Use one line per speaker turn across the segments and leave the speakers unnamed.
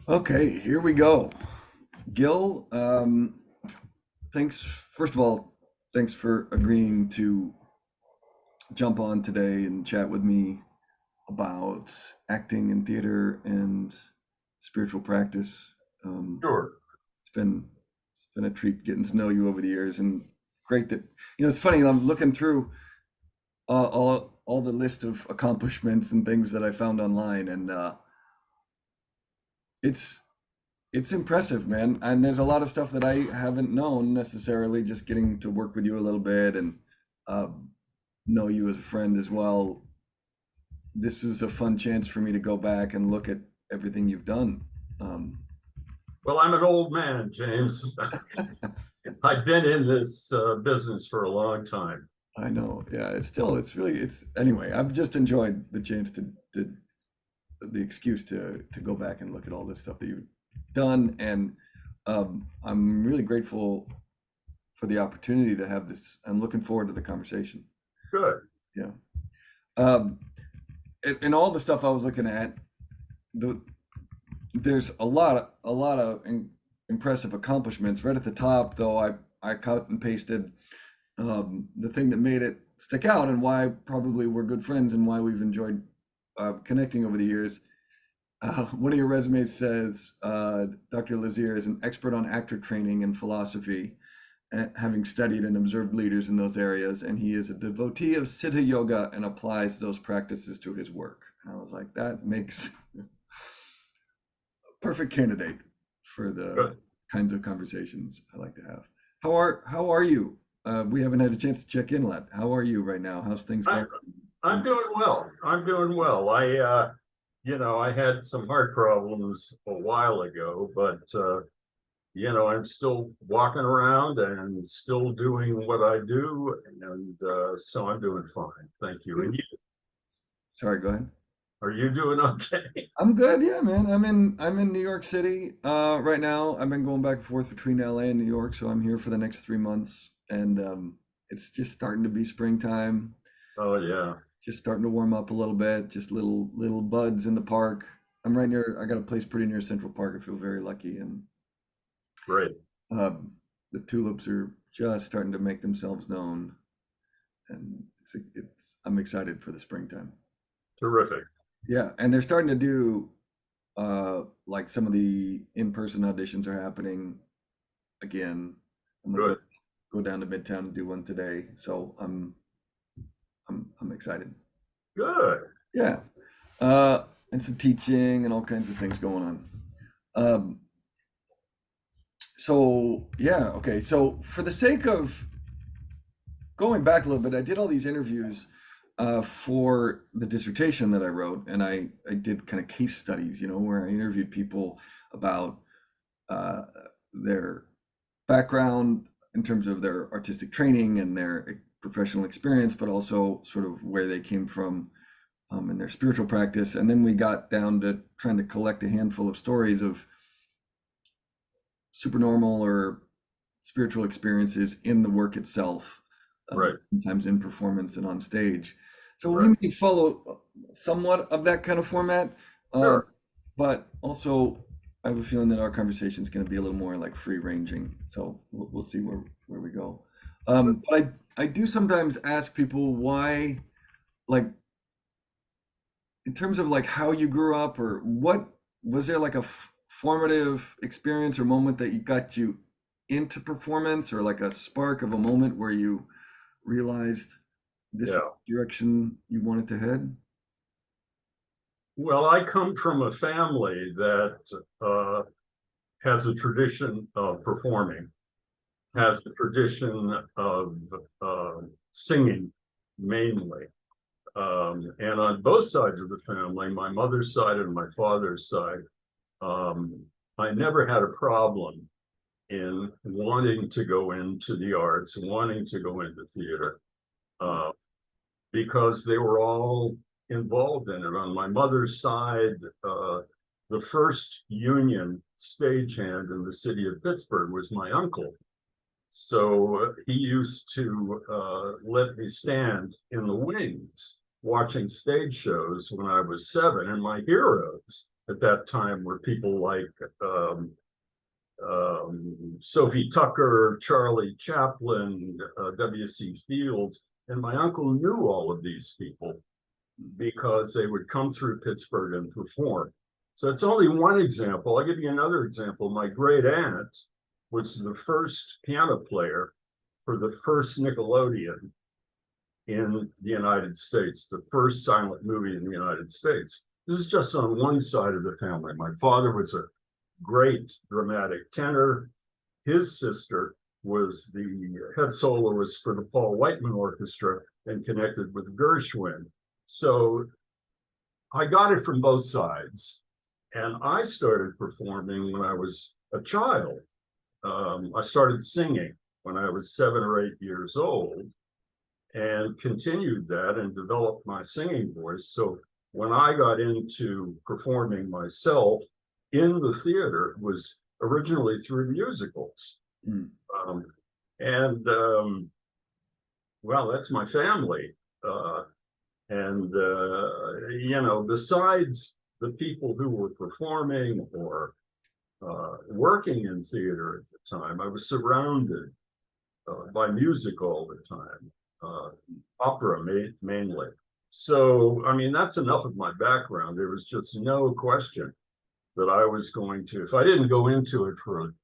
Okay, here we go. Gil, thanks. First of all, thanks for agreeing to jump on today and chat with me about acting and theater and spiritual practice. Um,
Sure.
it's been a treat getting to know you over the years, and great that it's funny. I'm looking through all the list of accomplishments and things that I found online, and it's It's impressive, man. And there's a lot of stuff that I haven't known necessarily, just getting to work with you a little bit and um, know you as a friend as well. This was a fun chance for me to go back and look at everything you've done. Um,
Well, I'm an old man, James. I've been in this business for a long time.
I know, yeah, anyway, I've just enjoyed the chance to the excuse to go back and look at all this stuff that you've done. And I'm really grateful for the opportunity to have this. I'm looking forward to the conversation.
Good.
Yeah. Um, and all the stuff I was looking at, the, there's a lot of impressive accomplishments. Right at the top, though, I cut and pasted the thing that made it stick out and why probably we're good friends and why we've enjoyed connecting over the years. One of your resumes says Dr. Lazier is an expert on actor training and philosophy, having studied and observed leaders in those areas, and he is a devotee of Siddha Yoga and applies those practices to his work. And I was like, that makes a perfect candidate for the
Good.
kinds of conversations I like to have. How are you? We haven't had a chance to check in yet. How are you right now? How's things
I,
going?
I'm doing well. I'm doing well. I had some heart problems a while ago, but I'm still walking around and still doing what I do, and so I'm doing fine. Thank you. And
Good.
you,
Sorry, go ahead.
are you doing okay?
I'm good, yeah, man. I'm in New York City right now. I've been going back and forth between LA and New York, so I'm here for the next 3 months, and it's just starting to be springtime.
Oh yeah,
Just starting to warm up a little bit. Just little buds in the park. I'm right near. I got a place pretty near Central Park. I feel very lucky, and
great,
um, the tulips are just starting to make themselves known, and I'm excited for the springtime.
terrific.
Yeah, and they're starting to do like some of the in-person auditions are happening again. I'm gonna
Good.
go down to Midtown and do one today, so I'm excited.
Good.
Yeah, and some teaching and all kinds of things going on. Um, so yeah, okay. So for the sake of going back a little bit, I did all these interviews for the dissertation that I wrote, and I did kind of case studies, where I interviewed people about uh, their background in terms of their artistic training and their professional experience, but also sort of where they came from in their spiritual practice. And then we got down to trying to collect a handful of stories of supernormal or spiritual experiences in the work itself,
Right.
sometimes in performance and on stage. So we
Right.
may follow somewhat of that kind of format, uh,
Sure.
but also I have a feeling that our conversation is going to be a little more like free ranging. So we'll see where we go. But I do sometimes ask people why, like in terms of like how you grew up, or what was there like a formative experience or moment that you got you into performance, or like a spark of a moment where you realized this
Yeah.
was the direction you wanted to head?
Well, I come from a family that uh, has a tradition of performing,
Okay.
has a tradition of singing mainly. And on both sides of the family, my mother's side and my father's side, um, I never had a problem in wanting to go into the arts, wanting to go into theater. Uh, because they were all involved in it. On my mother's side, the first union stagehand in the city of Pittsburgh was my uncle. So he used to let me stand in the wings watching stage shows when I was 7, and my heroes at that time were people like Sophie Tucker, Charlie Chaplin, W.C. Fields, and my uncle knew all of these people because they would come through Pittsburgh and perform. So it's only one example. I'll give you another example. My great aunt was the first piano player for the first Nickelodeon in the United States, the first silent movie in the United States. This is just on one side of the family. My father was a great dramatic tenor. His sister was the head soloist for the Paul Whiteman Orchestra and connected with Gershwin. So I got it from both sides. And I started performing when I was a child. I started singing when I was 7 or 8 years old and continued that and developed my singing voice. So when I got into performing myself in the theater, it was originally through musicals.
Mm.
Well, that's my family. You know, besides the people who were performing or working in theater at the time, I was surrounded by music all the time, opera mainly. So, I mean, that's enough of my background. There was just no question that I was going to, if I didn't go into it for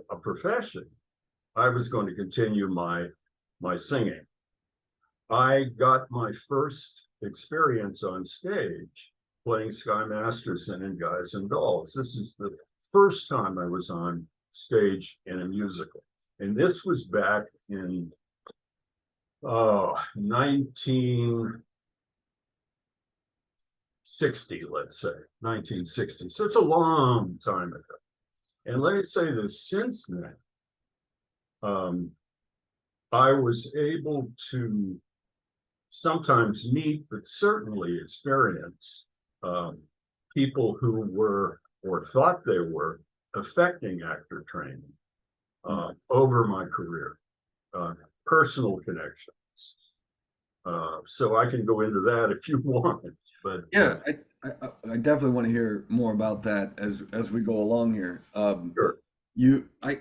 a profession, I was going to continue my singing. I got my first experience on stage playing Sky Masterson in Guys and Dolls. This is the first time I was on stage in a musical. And this was back in 1960, let's say, 1960. So it's a long time ago. And let me say this, since then, I was able to sometimes meet, but certainly experience people who were or thought they were affecting actor training over my career, personal connections. So I can go into that if you want, but
Yeah, I definitely want to hear more about that as we go along here.
sure.
You, I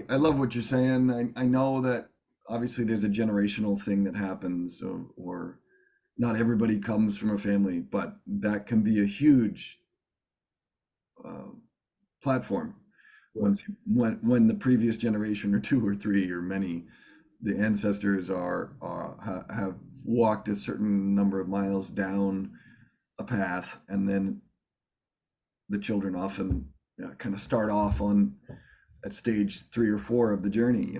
love what you're saying. I know that obviously there's a generational thing that happens, or not everybody comes from a family, but that can be a huge uh, platform when
Yes.
when the previous generation or two or three or many the ancestors have walked a certain number of miles down a path, and then the children often kind of start off on at stage 3 or 4 of the journey.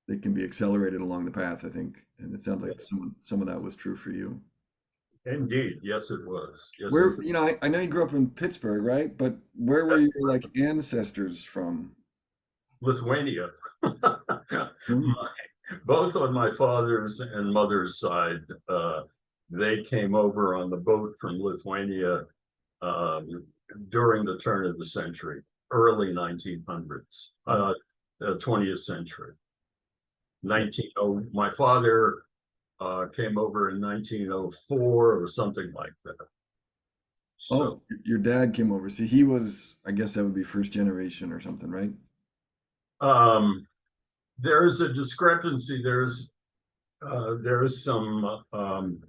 They can be accelerated along the path, I think, and it sounds like some of that was true for you.
Indeed, yes, it was. Yes, it
Where, I know you grew up in Pittsburgh, right? But where were your like ancestors from?
Lithuania.
Hmm.
Both on my father's and mother's side, they came over on the boat from Lithuania during the turn of the century, early 1900s, 20th century. My father came over in 1904 or something like that. So,
Oh, your dad came over. See, he was, I guess that would be first generation or something, right?
there's a discrepancy. There's some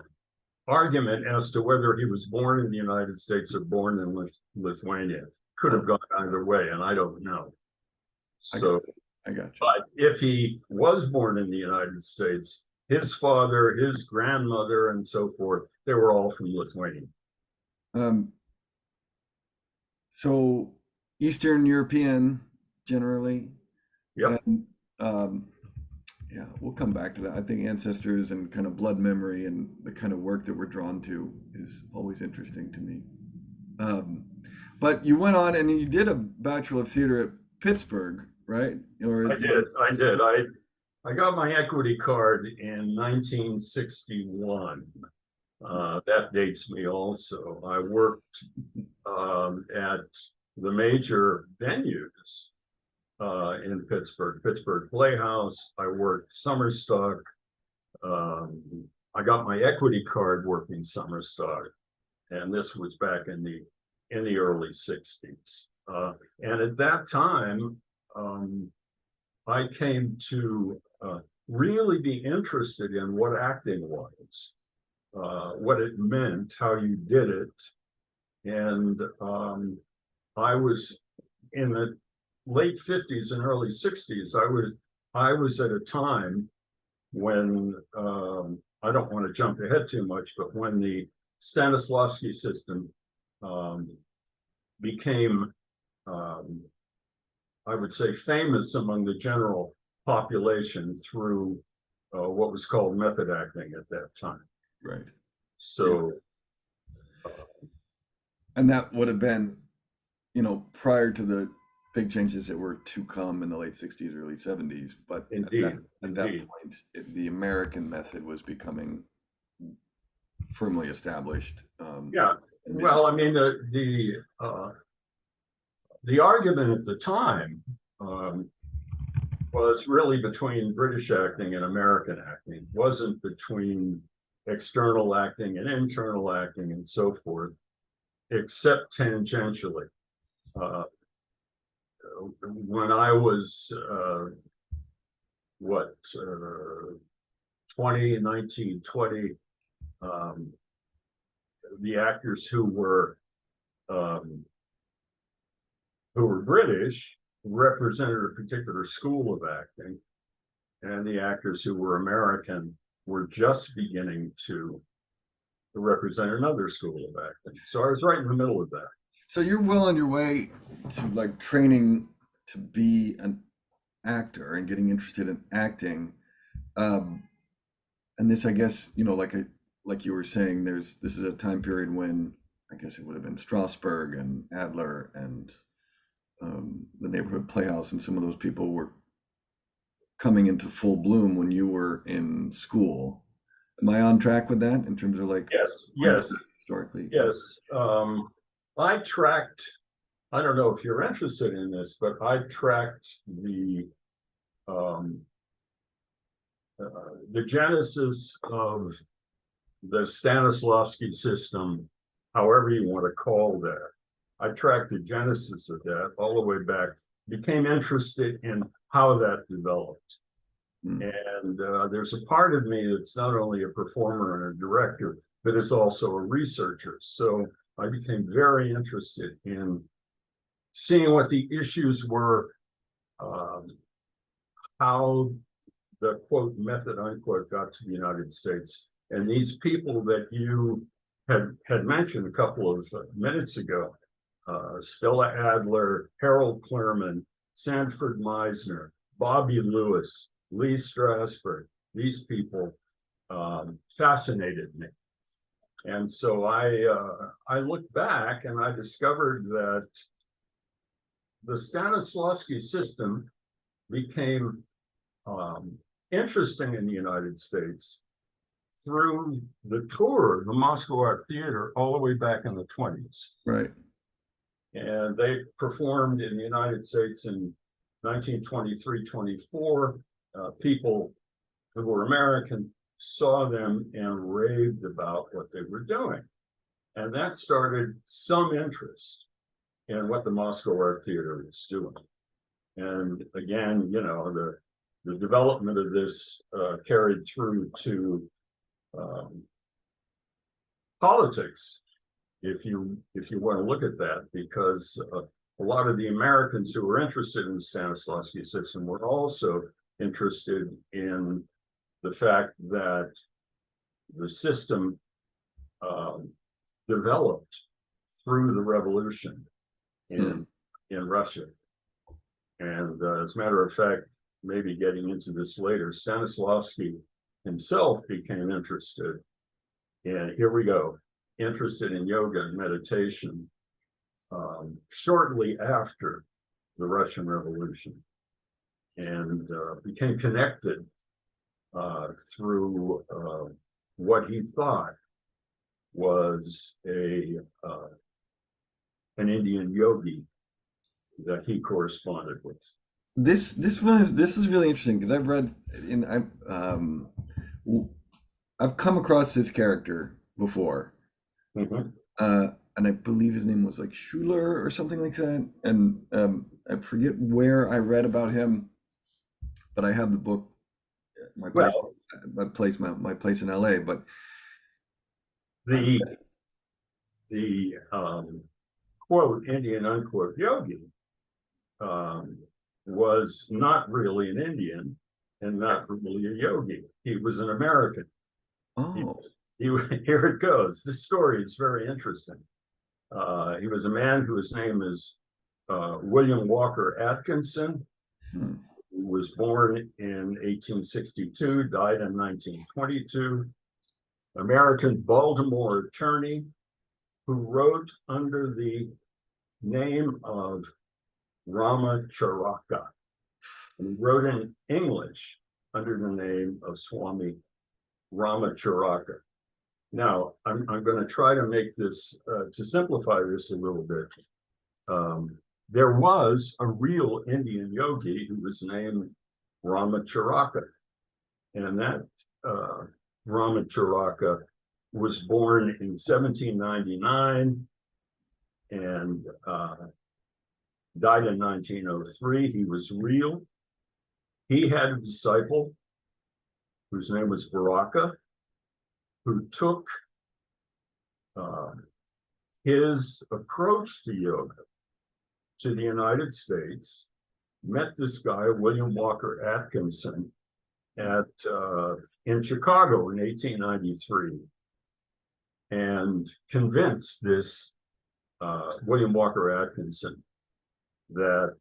argument as to whether he was born in the United States or born in Lithuania. Could have
Oh,
gone either way, and I don't know.
I got
So,
you. I got you.
but if he was born in the United States, his father, his grandmother, and so forth, they were all from Lithuania.
Um, so Eastern European generally,
Yep.
and um, yeah, we'll come back to that. I think ancestors and kind of blood memory and the kind of work that we're drawn to is always interesting to me. Um, but you went on and you did a Bachelor of Theater at Pittsburgh, right? Or
I did. I did. I got my equity card in 1961. That dates me also. I worked at the major venues in Pittsburgh Playhouse. I worked summer stock. I I got my equity card working summer stock, and this was back in the early 60s. And at that time, I came to really be interested in what acting was, what it meant, how you did it. And I was in the late 50s and early 60s. I was at a time when I don't want to jump ahead too much, but when the Stanislavski system became, I would say, famous among the general population through what was called method acting at that time.
Right.
So,
and that would have been, prior to the big changes that were to come in the late 60s, early 70s. But
indeed,
at that point, the American method was becoming firmly established.
Yeah. Well, I mean, the argument at the time was really between British acting and American acting. It wasn't between external acting and internal acting and so forth, except tangentially. When I was 1920, the actors who were British represented a particular school of acting, and the actors who were American were just beginning to represent another school of acting. So I was right in the middle of that.
So you're well on your way to like training to be an actor and getting interested in acting. And this, I guess, like you were saying, this is a time period when I guess it would have been Strasberg and Adler and the Neighborhood Playhouse, and some of those people were coming into full bloom when you were in school. Am I on track with that in terms of like?
Yes,
historically?
Yes. I tracked, I don't know if you're interested in this, but I tracked the genesis of the Stanislavski system, however you want to call that. I tracked the genesis of that all the way back, became interested in how that developed. And there's a part of me that's not only a performer and a director, but is also a researcher. So I became very interested in seeing what the issues were, how the quote method unquote got to the United States. And these people that you had mentioned a couple of minutes ago, Stella Adler, Harold Klerman, Sanford Meisner, Bobby Lewis, Lee Strasberg, these people fascinated me. And so I looked back and I discovered that the Stanislavski system became interesting in the United States through the tour of the Moscow Art Theater all the way back in the 20s.
Right.
And they performed in the United States in 1923-24. People who were American saw them and raved about what they were doing. And that started some interest in what the Moscow Art Theater was doing. And again, the development of this carried through to politics, if you want to look at that, because a lot of the Americans who were interested in the Stanislavski system were also interested in the fact that the system developed through the revolution in Russia. And as a matter of fact, maybe getting into this later, Stanislavski himself became interested, and here we go, interested in yoga and meditation shortly after the Russian Revolution, and became connected through what he thought was an Indian yogi that he corresponded with.
This is really interesting because I've read I've come across this character before,
Mhm.
uh, and I believe his name was like Schuler or something like that. And I forget where I read about him, but I have the book, my place,
Well,
my place in LA. But I,
the quote Indian unquote yogi um, was not really an Indian and not really a yogi. He was an American. He,
oh,
he here it goes. This story is very interesting. He was a man whose name is William Walker Atkinson,
hmm,
who was born in 1862, died in 1922, American Baltimore attorney who wrote under the name of Ramacharaka. And he wrote in English under the name of Swami Ramacharaka. Now, I'm going to try to make this, to simplify this a little bit. There was a real Indian yogi who was named Ramacharaka. And that Ramacharaka was born in 1799 and died in 1903. He was real. He had a disciple whose name was Baraka, who took uh, his approach to yoga to the United States, met this guy, William Walker Atkinson, at in Chicago in 1893, and convinced this William Walker Atkinson that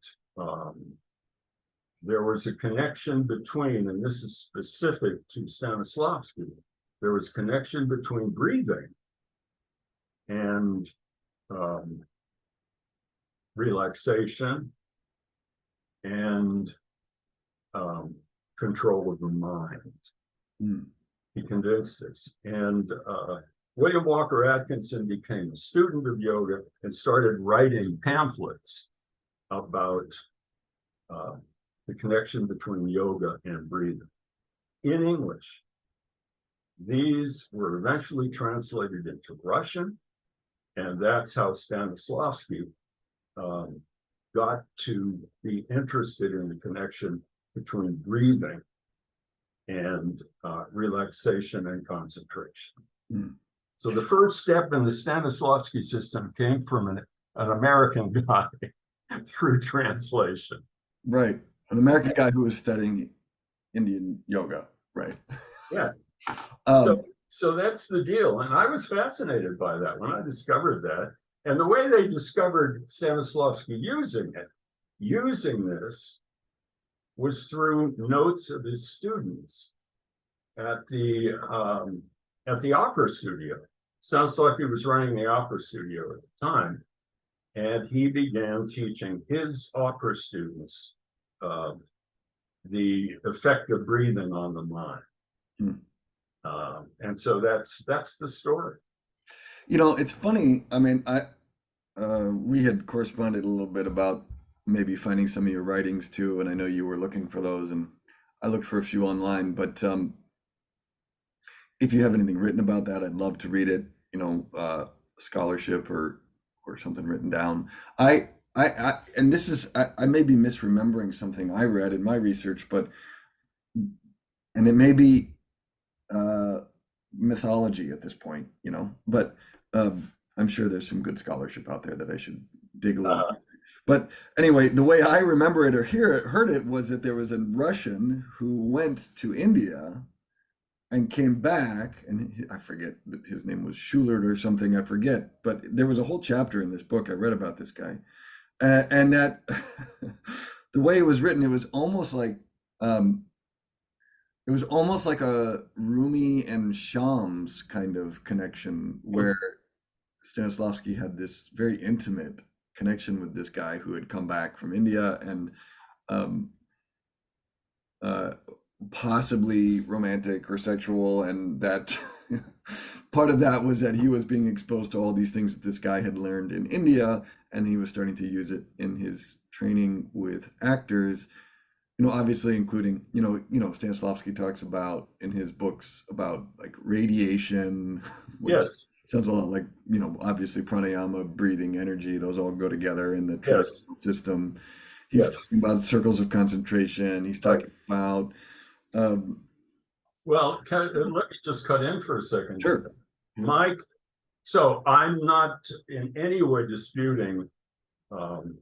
there was a connection between, and this is specific to Stanislavski, there was a connection between breathing and relaxation and control of the mind.
hmm,
He convinced this. And William Walker Atkinson became a student of yoga and started writing pamphlets about the connection between yoga and breathing in English. These were eventually translated into Russian, and that's how Stanislavski got to be interested in the connection between breathing and relaxation and concentration.
hmm.
So the first step in the Stanislavski system came from an American guy through translation.
Right. An American guy who was studying Indian yoga. Right.
Yeah.
Um,
So that's the deal. And I was fascinated by that when I discovered that. And the way they discovered Stanislavski using this was through notes of his students at the opera studio. Sounds like he was running the opera studio at the time, and he began teaching his opera students the effect of breathing on the mind.
hmm.
And so that's the story.
It's funny. I mean, we had corresponded a little bit about maybe finding some of your writings too, and I know you were looking for those, and I looked for a few online. But if you have anything written about that, I'd love to read it. Scholarship or something written down. And this is I may be misremembering something I read in my research, and it may be uh, mythology at this point, but I'm sure there's some good scholarship out there that I should dig a little.
Uh,
But anyway, the way I remember it or heard it was that there was a Russian who went to India and came back, and I forget his name was Schulert or something. I forget, but there was a whole chapter in this book I read about this guy, and that the way it was written, um, it was almost like a Rumi and Shams kind of connection, where Stanislavski had this very intimate connection with this guy who had come back from India, and um, uh, possibly romantic or sexual, and that part of that was that he was being exposed to all these things that this guy had learned in India, and he was starting to use it in his training with actors. obviously including, Stanislavski talks about in his books about like radiation, which
Yes,
sounds a lot like, obviously pranayama, breathing, energy, those all go together in the
yes,
traditional system. He's
yes.
talking about circles of concentration. He's
Right.
talking about, um,
Well, let me just cut in for a second.
sure,
Mike, so I'm not in any way disputing um,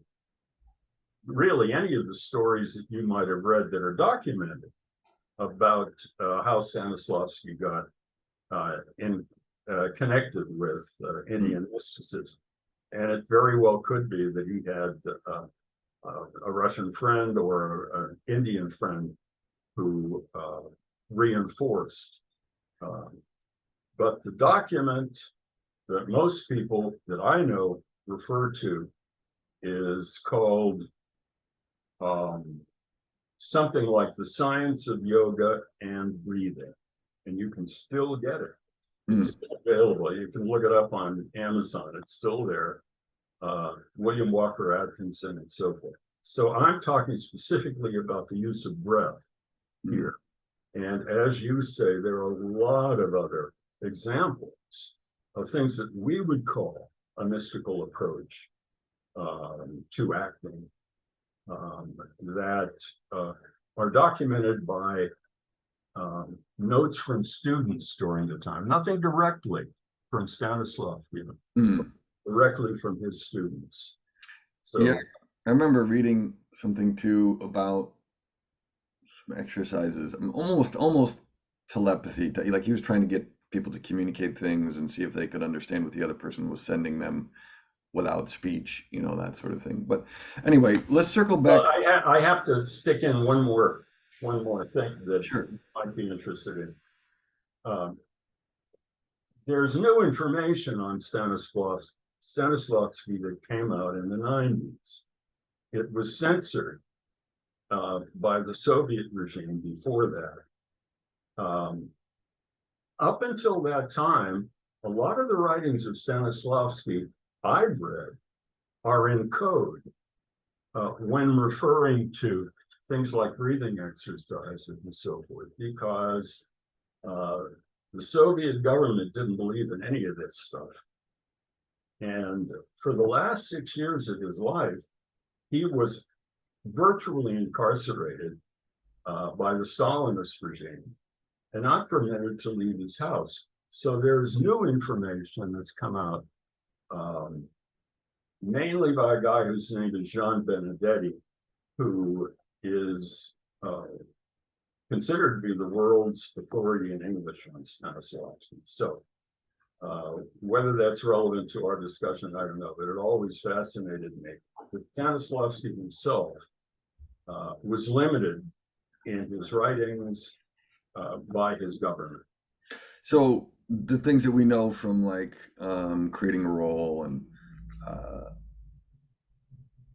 really any of the stories that you might have read that are documented about how Stanislavski got in connected with
mm,
Indian mysticism. And it very well could be that he had a Russian friend or an Indian friend who reinforced. Um, but the document that most people that I know refer to is called um, something like The Science of Yoga and Breathing. And you can still get it. It's
mm,
still available. You can look it up on Amazon. It's still there. William Walker Atkinson and so forth. So I'm talking specifically about the use of breath
mm.
here. And as you say, there are a lot of other examples of things that we would call a mystical approach to acting that are documented by notes from students during the time, nothing directly from Stanislavski,
Mm.
directly from his students.
Yeah,
So,
I remember reading something too about some exercises, almost telepathy. Like he was trying to get people to communicate things and see if they could understand what the other person was sending them without speech, that sort of thing. But anyway, let's circle
well,
back.
I have to stick in one more thing that
Sure.
you might be interested in. Um, there's new information on Stanislavski that came out in the 90s. It was censored by the Soviet regime before that. Up until that time, a lot of the writings of Stanislavski I've read are in code when referring to things like breathing exercises and so forth, because uh, the Soviet government didn't believe in any of this stuff. And for the last 6 years of his life, he was virtually incarcerated by the Stalinist regime and not permitted to leave his house. So there's new information that's come out, um, mainly by a guy whose name is Jean Benedetti, who is considered to be the world's authority in English on Stanislavski. So whether that's relevant to our discussion, I don't know, but it always fascinated me that Stanislavski himself was limited in his writings by his government.
So the things that we know from like creating a role and uh,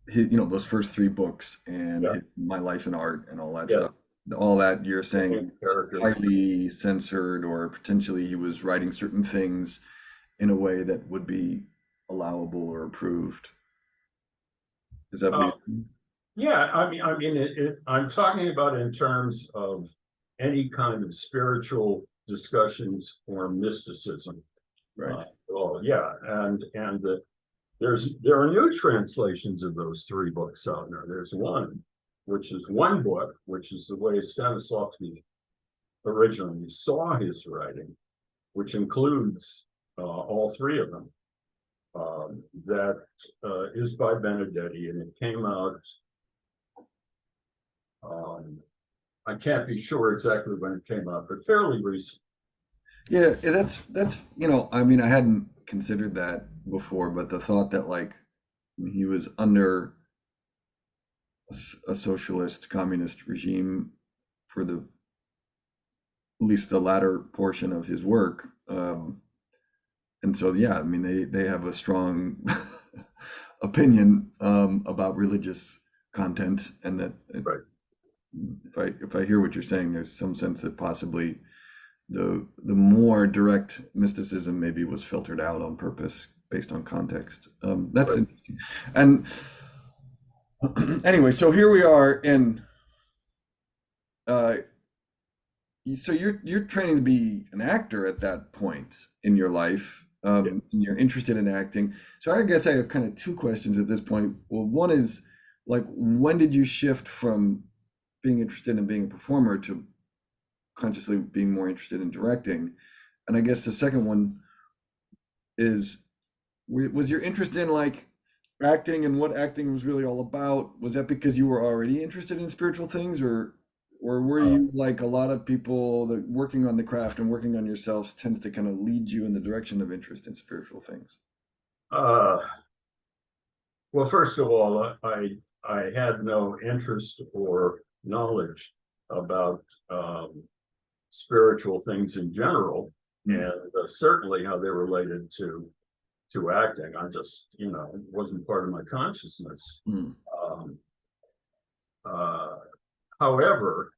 those first three books and
Yeah,
My Life in Art and all that
yeah,
stuff, all that you're
the
saying
main
is
character.
highly censored, or potentially he was writing certain things in a way that would be allowable or approved. Is that what
Uh,
you?
yeah, I'm talking about in terms of any kind of spiritual discussions or mysticism.
Right.
Oh, yeah, and there are new translations of those three books out there. There's one, which is one book, which is the way Stanislavski originally saw his writing, which includes all three of them. That is by Benedetti, and it came out. Um, I can't be sure exactly when it came out, but fairly recent.
Yeah, that's I mean, I hadn't considered that before, but the thought that like he was under a socialist communist regime for the at least the latter portion of his work. And so, yeah, I mean, they have a strong opinion about religious content, and that
Right.
if I hear what you're saying, there's some sense that possibly the more direct mysticism maybe was filtered out on purpose based on context. That's
Right.
interesting. And anyway, so here we are in uh, so you're training to be an actor at that point in your life.
Yeah.
And you're interested in acting. So I guess I have kind of two questions at this point. Well, one is like, when did you shift from being interested in being a performer to consciously being more interested in directing? And I guess the second one is, was your interest in like acting and what acting was really all about? Was that because you were already interested in spiritual things, or were
Uh,
you like a lot of people that working on the craft and working on yourselves tends to kind of lead you in the direction of interest in spiritual things?
uh, well, first of all, I had no interest or knowledge about spiritual things in general,
Mm,
and certainly how they related to acting. I just, it wasn't part of my consciousness.
mm,
Um, uh, However,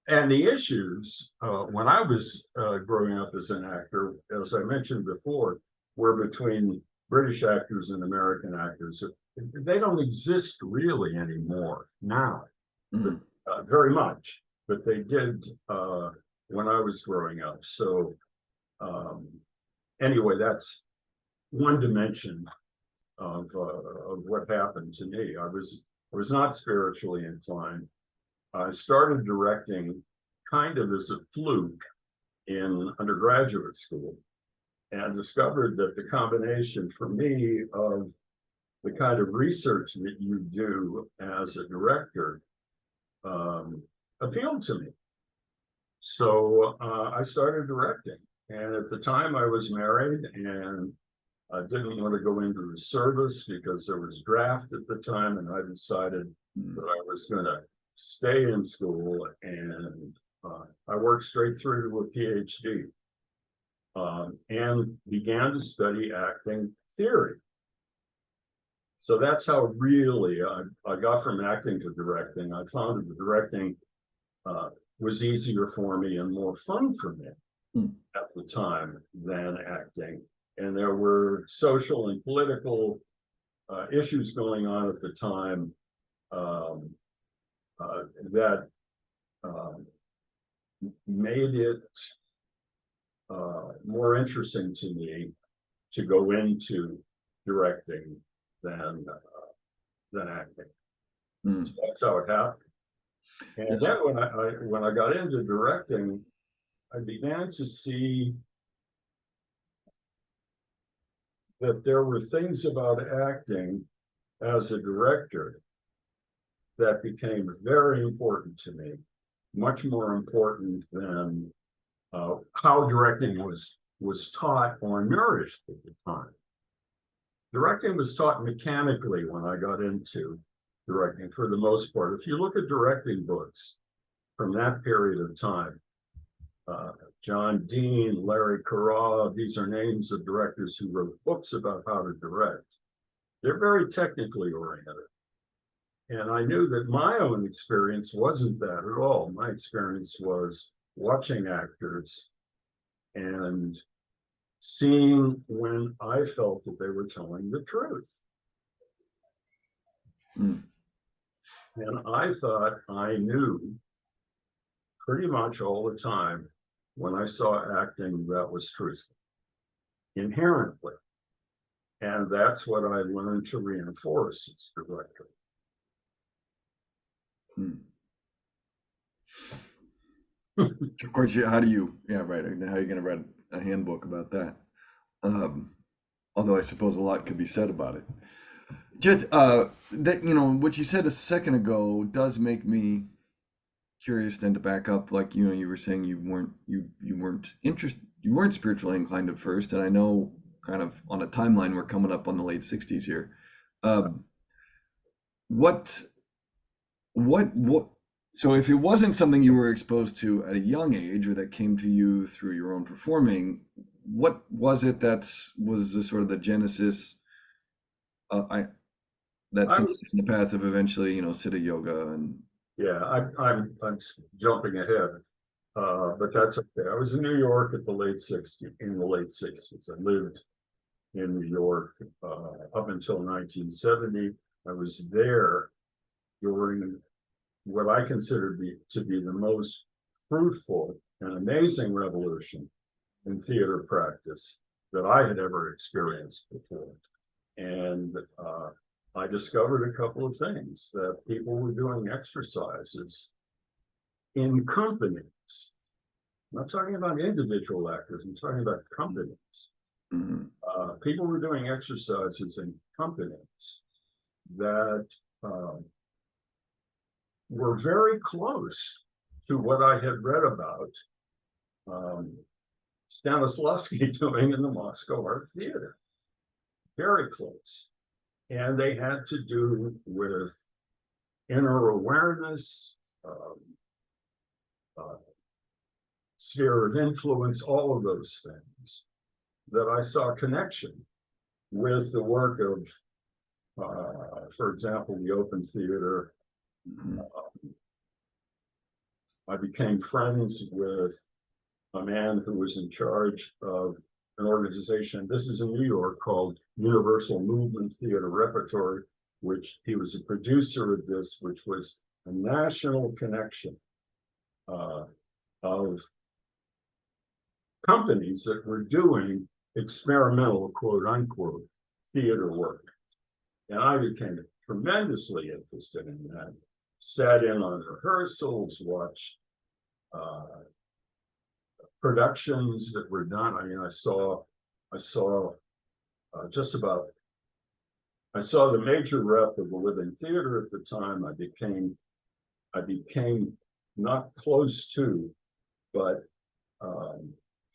and the issues when I was growing up as an actor, as I mentioned before, were between British actors and American actors. They don't exist really anymore now, but,
mm,
very much, but they did when I was growing up. So um, anyway, that's one dimension of what happened to me. I was not spiritually inclined. I started directing kind of as a fluke in undergraduate school, and discovered that the combination for me of the kind of research that you do as a director um, appealed to me. So I started directing. And at the time, I was married, and I didn't want to go into the service because there was draft at the time, and I decided
mm,
that I was going to stay in school, and I worked straight through to a PhD, and began to study acting theory. So that's how really I got from acting to directing. I found that directing uh, was easier for me and more fun for me
mm,
at the time than acting. And there were social and political issues going on at the time um, that um, made it more interesting to me to go into directing than acting. So
mm.
that's how it happened. And
Yeah.
then when I got into directing, I began to see that there were things about acting as a director that became very important to me, much more important than how directing was taught or nourished at the time. Directing was taught mechanically when I got into directing for the most part. If you look at directing books from that period of time, uh, John Dean, Larry Carraw, these are names of directors who wrote books about how to direct. They're very technically oriented. And I knew that my own experience wasn't that at all. My experience was watching actors and seeing when I felt that they were telling the truth.
Mm,
And I thought I knew pretty much all the time when I saw acting that was truthful, inherently. And that's what I learned to reinforce as a director.
mm. Of course, how do you, yeah, right. How are you going to write a handbook about that? Um, Although I suppose a lot could be said about it. Just that what you said a second ago does make me curious. Then to back up, like you were saying you weren't spiritually inclined at first, and I know kind of on a timeline we're coming up on the late '60s here. Um, what what? So if it wasn't something you were exposed to at a young age or that came to you through your own performing, what was it that was the sort of the genesis? I that
I
sent
was,
you in the path of eventually, Siddha Yoga and
yeah, I'm jumping ahead, but that's okay. I was in New York at the late '60s. In the late '60s, I lived in New York up until 1970. I was there during what I consider to be the most fruitful and amazing revolution in theater practice that I had ever experienced before. And I discovered a couple of things, that people were doing exercises in companies. I'm not talking about individual actors, I'm talking about companies.
Mhm.
People were doing exercises in companies that were very close to what I had read about Stanislavski doing in the Moscow Art Theater. Very close. And they had to do with inner awareness, sphere of influence, all of those things that I saw a connection with the work of, for example, the Open Theater.
Mhm.
I became friends with a man who was in charge of an organization, this is in New York, called Universal Movement Theater Repertory, which he was a producer of this, which was a national connection of companies that were doing experimental, quote unquote, theater work. And I became tremendously interested in that, sat in on rehearsals, watched productions that were done. I mean, I saw just about, I saw the major rep of the Living Theater at the time. I became not close to, but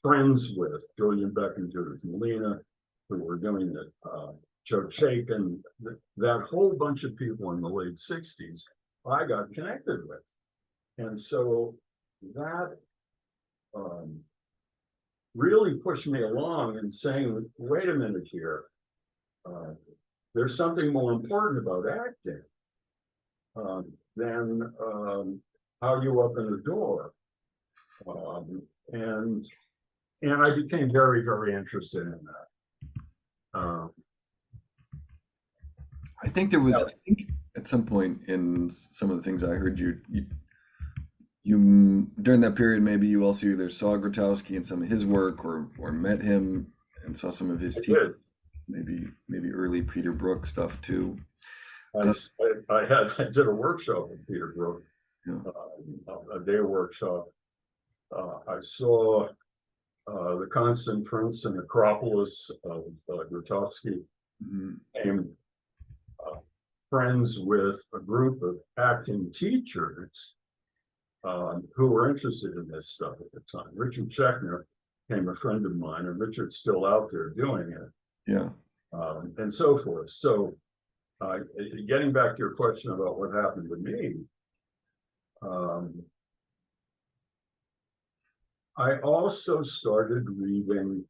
friends with Julian Beck and Judith Molina, who were doing it, Joe Chaikin, that whole bunch of people in the late 60s, I got connected with. And so that really pushed me along in saying, wait a minute here, there's something more important about acting than how you open the door. And I became very, very interested in that.
I think there was, I think at some point in some of the things I heard you during that period, maybe you also either saw Grotowski and some of his work or met him and saw some of his
I
teaching,
did.
maybe early Peter Brook stuff too.
I,
Uh,
I did a workshop with Peter Brook,
yeah.
a day workshop. I saw the Constant Prince and Acropolis of Grotowski.
Mhm.
Became friends with a group of acting teachers who were interested in this stuff at the time. Richard Schechner became a friend of mine, and Richard's still out there doing it,
Yeah.
and so forth. So, getting back to your question about what happened to me, I also started reading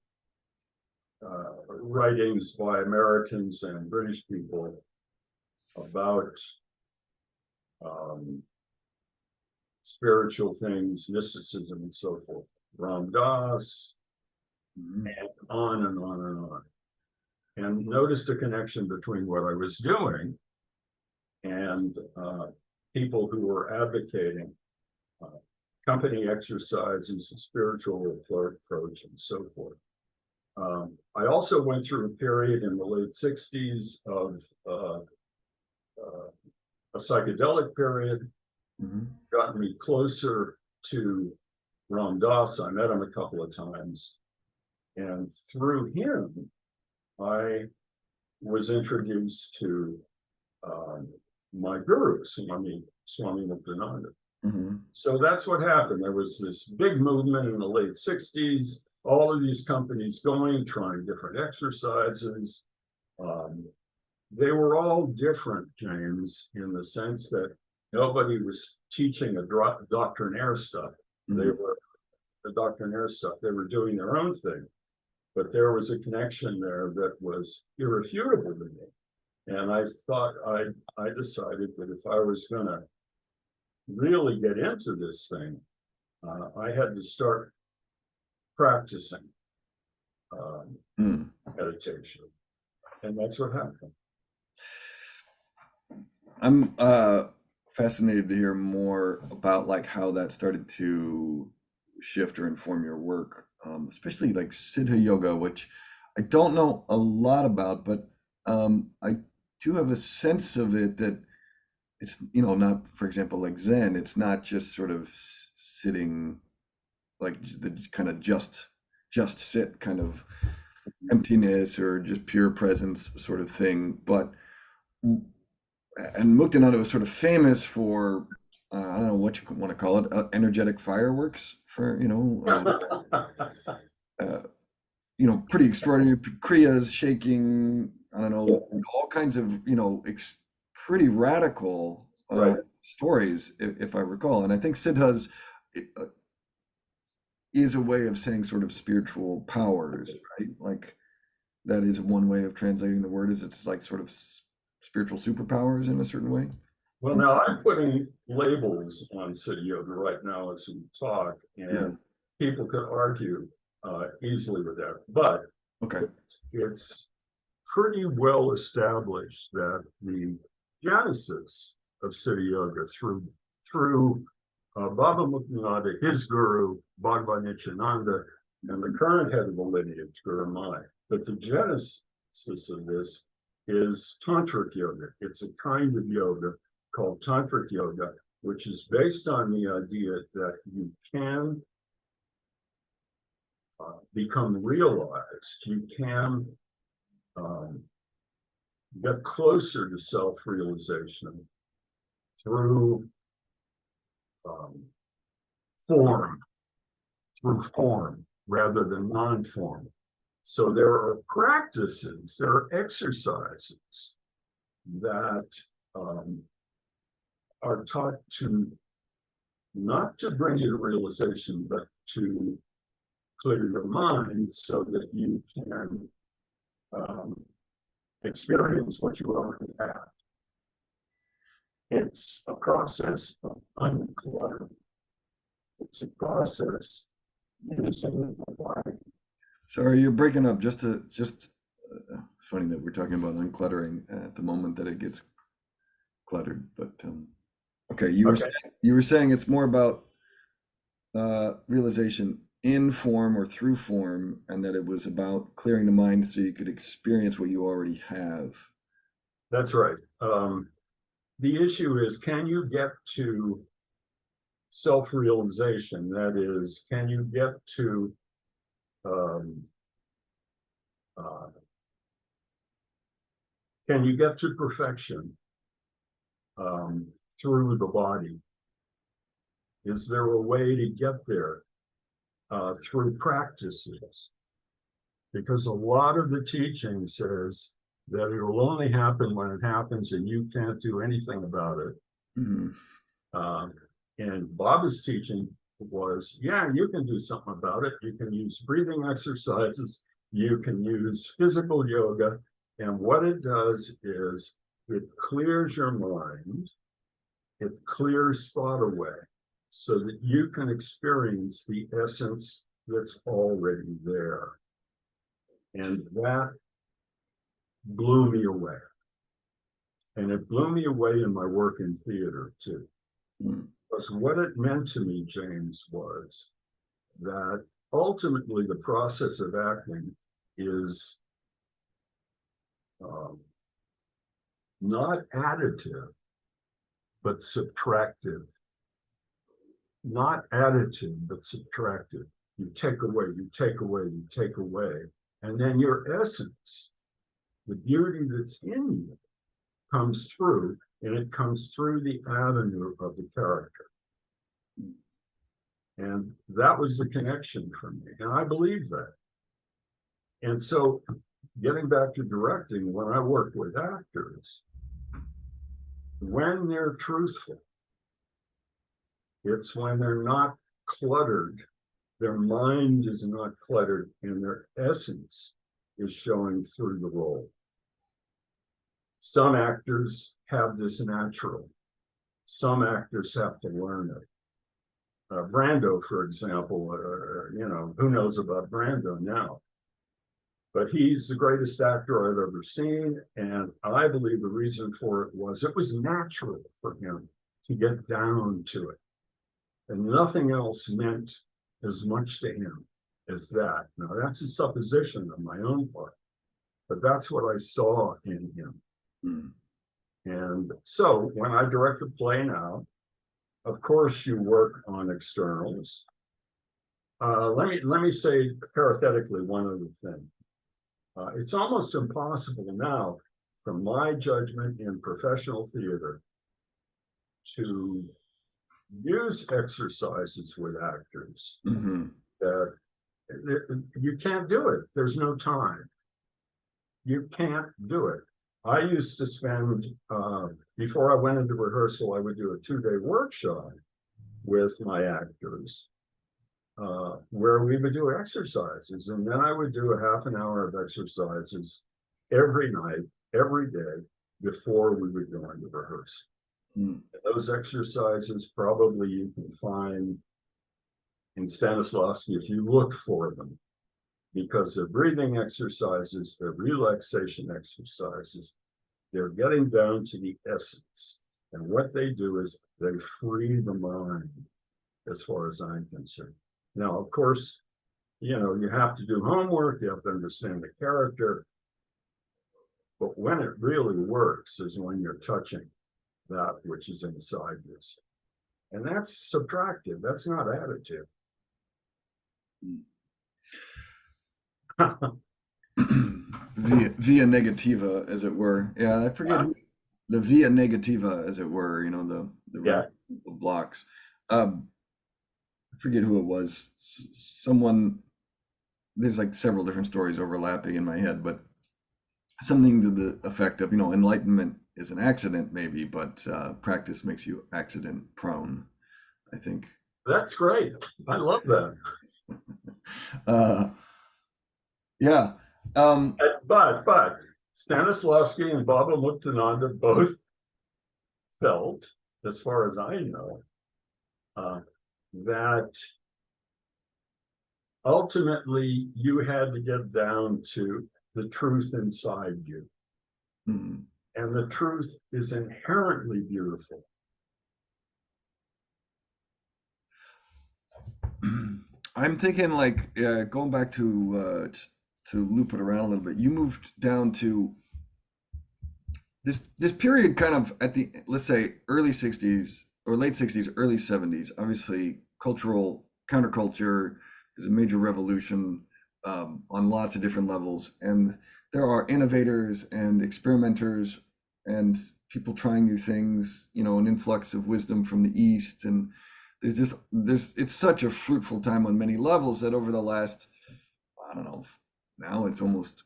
writings by Americans and British people about spiritual things, mysticism, and so forth. Ram Dass,
Mhm.
and on and on and on. And noticed a connection between what I was doing and people who were advocating company exercises, a spiritual approach, and so forth. I also went through a period in the late 60s of a psychedelic period,
Mhm.
got me closer to Ram Dass. I met him a couple of times. And through him, I was introduced to my guru, Swami Muktananda.
Mhm.
So that's what happened. There was this big movement in the late 60s, all of these companies going, trying different exercises. They were all different, James, in the sense that nobody was teaching a doctrinaire stuff. They
Mhm.
were the doctrinaire stuff. They were doing their own thing. But there was a connection there that was irrefutable to me. And I thought, I decided that if I was going to really get into this thing, I had to start practicing
Mm.
meditation. And that's what happened.
I'm fascinated to hear more about like how that started to shift or inform your work, especially like Siddha Yoga, which I don't know a lot about, but I do have a sense of it that it's, you know, not, for example, like Zen, it's not just sort of sitting like the kind of just sit kind of emptiness or just pure presence sort of thing, but and Muktananda was sort of famous for I don't know what you want to call it, energetic fireworks for uh, pretty extraordinary kriyas, shaking. I don't know, all kinds of pretty radical
Right.
stories, if I recall. And I think Siddha's uh, is a way of saying sort of spiritual powers, right? Like that is one way of translating the word. Is it's like sort of spiritual superpowers in a certain way.
Well, now I'm putting labels on City Yoga right now as we talk,
Yeah.
and people could argue easily with that. But
Okay.
it's pretty well established that the genesis of City Yoga through Baba Muktananda, his guru, Bhagavan Nityananda, and the current head of the lineage, Guru Mai. But the genesis of this is tantric yoga. It's a kind of yoga called tantric yoga, which is based on the idea that you can become realized, you can get closer to self-realization through um, form, through form rather than non-form. So there are practices, there are exercises that are taught to not to bring you to realization, but to clear your mind so that you can experience what you already have. It's a process of uncluttering. It's a process using the body.
Sorry, you're breaking up. It's funny that we're talking about uncluttering at the moment that it gets cluttered. But okay,
Okay.
you were saying it's more about realization in form or through form, and that it was about clearing the mind so you could experience what you already have.
That's right. The issue is, can you get to self-realization? That is, can you get to um, uh, can you get to perfection um, through the body? Is there a way to get there through practices? Because a lot of the teaching says that it will only happen when it happens and you can't do anything about it.
Mhm.
And Baba's teaching was, yeah, you can do something about it. You can use breathing exercises. You can use physical yoga. And what it does is it clears your mind. It clears thought away so that you can experience the essence that's already there. And that blew me away. And it blew me away in my work in theater too.
Mm.
Because what it meant to me, James, was that ultimately the process of acting is not additive, but subtractive. Not additive, but subtractive. You take away, you take away, you take away. And then your essence, the beauty that's in you, comes through, and it comes through the avenue of the character. And that was the connection for me. And I believe that. And so, getting back to directing, when I work with actors, when they're truthful, it's when they're not cluttered, their mind is not cluttered, and their essence is showing through the role. Some actors have this natural. Some actors have to learn it. Brando, for example, who knows about Brando now? But he's the greatest actor I've ever seen. And I believe the reason for it was natural for him to get down to it. And nothing else meant as much to him as that. Now, that's a supposition on my own part, but that's what I saw in him.
Mm.
And so when I direct a play now, of course, you work on externals. Let me say parenthetically one other thing. It's almost impossible now, from my judgment in professional theater, to use exercises with actors
Mm-hmm.
that you can't do it. There's no time. You can't do it. I used to spend, before I went into rehearsal, I would do a 2-day workshop with my actors where we would do exercises. And then I would do a half an hour of exercises every night, every day, before we would go into rehearsal.
Mm.
Those exercises probably you can find in Stanislavski if you look for them, because they're breathing exercises, they're relaxation exercises, they're getting down to the essence. And what they do is they free the mind, as far as I'm concerned. Now, of course, you know, you have to do homework, you have to understand the character, but when it really works is when you're touching that which is inside this. And that's subtractive, that's not additive.
Via negativa, as it were. Yeah, I forget the via negativa, as it were. You know, the
Yeah.
blocks. I forget who it was. Someone. There's like several different stories overlapping in my head, but something to the effect of, you know, enlightenment is an accident, maybe, but practice makes you accident prone, I think.
That's great. I love that.
Yeah.
But Stanislavski and Baba Muktananda both felt, as far as I know, that ultimately you had to get down to the truth inside you.
Mm.
And the truth is inherently beautiful.
I'm thinking like going back to just to loop it around a little bit. You moved down to this period kind of at the, let's say, early 60s or late 60s, early 70s. Obviously, cultural counterculture is a major revolution on lots of different levels, and there are innovators and experimenters and people trying new things. You know, an influx of wisdom from the East, and there's it's such a fruitful time on many levels that over the last, I don't know, now it's almost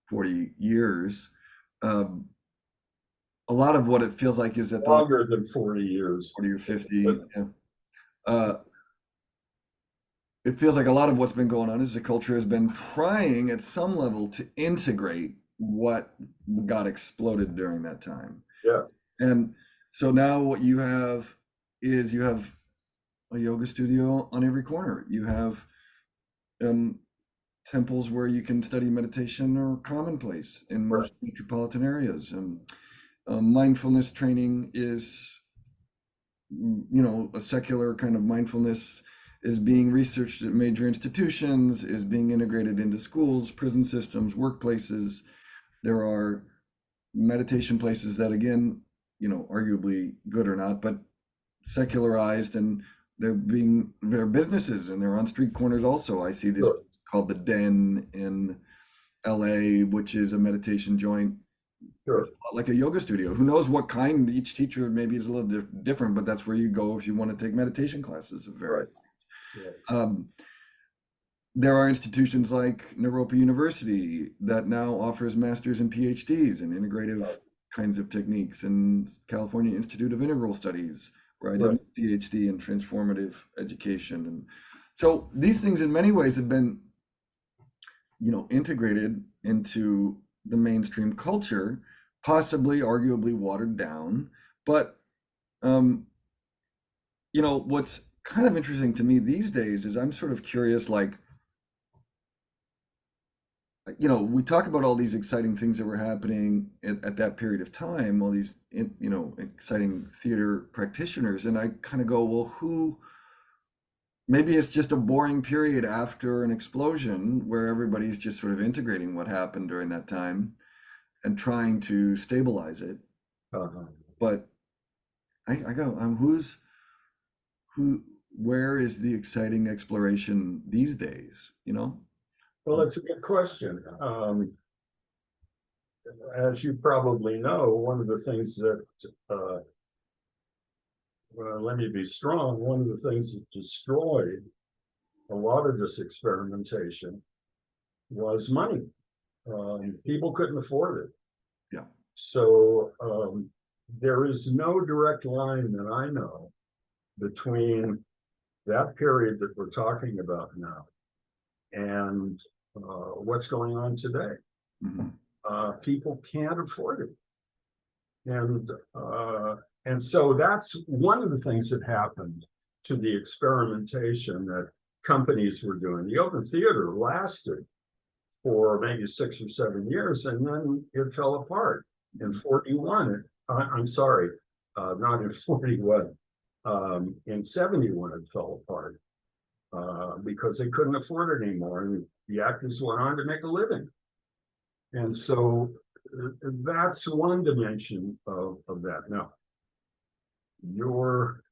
40 years. Um, a lot of what it feels like is that the
Longer than 40 years.
40 or 50, yeah. uh, it feels like a lot of what's been going on is the culture has been trying at some level to integrate what got exploded during that time.
Yeah.
And so now what you have is you have a yoga studio on every corner. You have temples where you can study meditation or commonplace in most metropolitan areas. Mindfulness training is, you know, a secular kind of mindfulness is being researched at major institutions, is being integrated into schools, prison systems, workplaces. There are meditation places that, again, you know, arguably good or not, but secularized, and they're businesses and they're on street corners also. I see this called the Den in LA, which is a meditation joint.
Sure.
Like a yoga studio. Who knows what kind? Each teacher maybe is a little different, but that's where you go if you want to take meditation classes of various kinds. There are institutions like Naropa University that now offers masters and PhDs in integrative kinds of techniques, and California Institute of Integral Studies, where I did a PhD in transformative education. And so these things in many ways have been, you know, integrated into the mainstream culture, possibly arguably watered down. But you know, what's kind of interesting to me these days is I'm sort of curious, like, we talk about all these exciting things that were happening at that period of time, all these, exciting theater practitioners, and I kind of go, well, maybe it's just a boring period after an explosion where everybody's just sort of integrating what happened during that time and trying to stabilize it.
Uh-huh.
But I go, where is the exciting exploration these days,
Well, that's a good question. As you probably know, one of the things that, well, let me be strong, one of the things that destroyed a lot of this experimentation was money. People couldn't afford it.
Yeah.
So there is no direct line that I know between that period that we're talking about now and what's going on today.
Mm-hmm.
People can't afford it. And so that's one of the things that happened to the experimentation that companies were doing. The open theater lasted for maybe 6 or 7 years, and then it fell apart. In 41, I'm sorry, not in 41, in 71 it fell apart because they couldn't afford it anymore, and the actors went on to make a living. And so that's one dimension of that. Now, your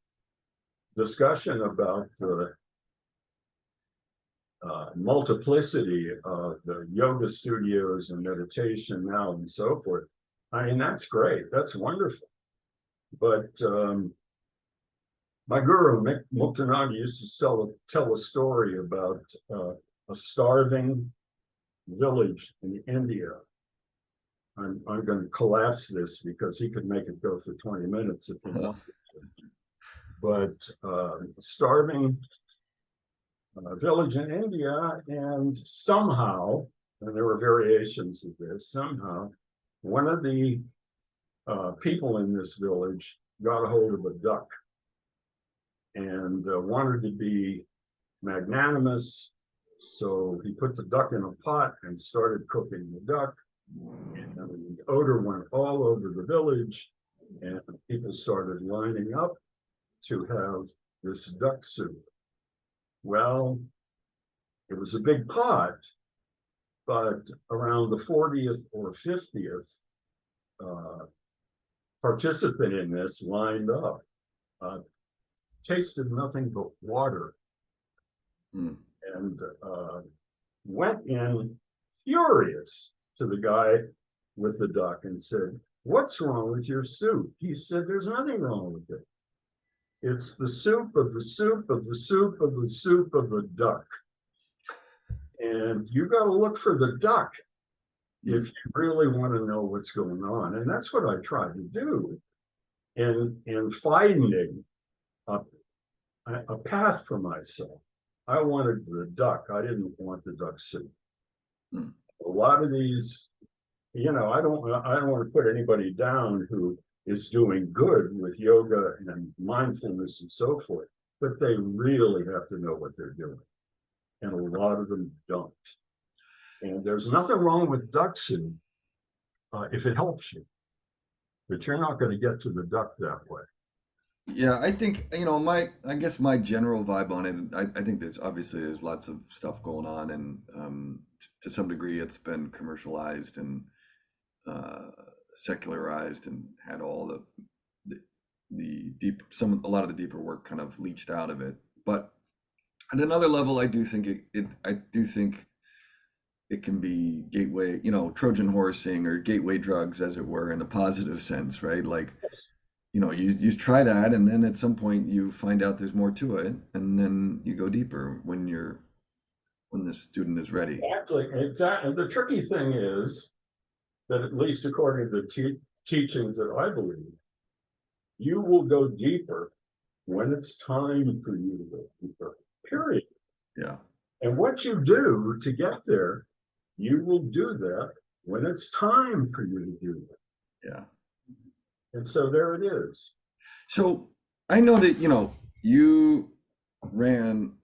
discussion about the multiplicity of the yoga studios and meditation now and so forth, I mean, that's great. That's wonderful. But my guru, Mick Muktanand, used to tell a story about a starving village in India. I'm going to collapse this because he could make it go for 20 minutes if he wanted to. But starving village in India, and somehow, and there were variations of this, somehow one of the people in this village got a hold of a duck and wanted to be magnanimous. So he put the duck in a pot and started cooking the duck. And the odor went all over the village, and people started lining up to have this duck soup. Well, it was a big pot, but around the 40th or 50th participant in this lined up, tasted nothing but water, and went in furious to the guy with the duck and said, "What's wrong with your soup?" He said, "There's nothing wrong with it. It's the soup of the soup of the soup of the soup of the duck. And you got to look for the duck if you really want to know what's going on." And that's what I tried to do in finding a path for myself. I wanted the duck. I didn't want the duck soup. A lot of these, I don't want to put anybody down who is doing good with yoga and mindfulness and so forth, but they really have to know what they're doing. And a lot of them don't. And there's nothing wrong with duck soup if it helps you, but you're not going to get to the duck that way.
Yeah, I think, I guess my general vibe on it, I think there's lots of stuff going on, and to some degree it's been commercialized and secularized and had all the deep, a lot of the deeper work kind of leached out of it. But at another level, I do think it can be gateway, Trojan horsing or gateway drugs, as it were, in a positive sense, right? Like, you try that, and then at some point you find out there's more to it, and then you go deeper when the student is ready.
Exactly. The tricky thing is that, at least according to the teachings that I believe, you will go deeper when it's time for you to go deeper, period.
Yeah.
And what you do to get there, you will do that when it's time for you to do that.
Yeah.
And so there it is.
So I know that, you ran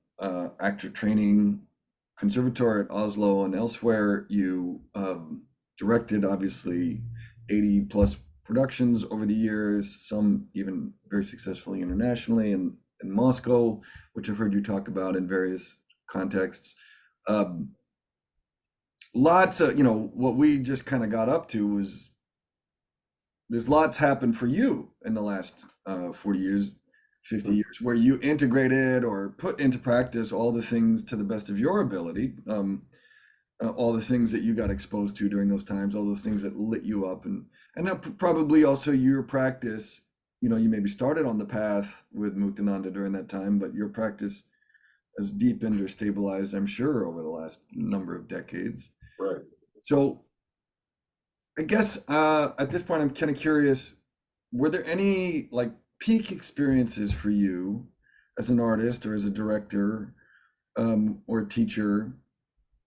actor training conservatoire at Oslo and elsewhere. You directed, obviously, 80 plus productions over the years, some even very successfully internationally, and in Moscow, which I've heard you talk about in various contexts. Um, Lots of, what we just kind of got up to was there's lots happened for you in the last 40 years, 50 years, where you integrated or put into practice all the things to the best of your ability, all the things that you got exposed to during those times, all those things that lit you up, and that probably also your practice. You maybe started on the path with Muktananda during that time, but your practice has deepened or stabilized, I'm sure, over the last number of decades.
Right.
So I guess at this point, I'm kind of curious, were there any like peak experiences for you as an artist or as a director or a teacher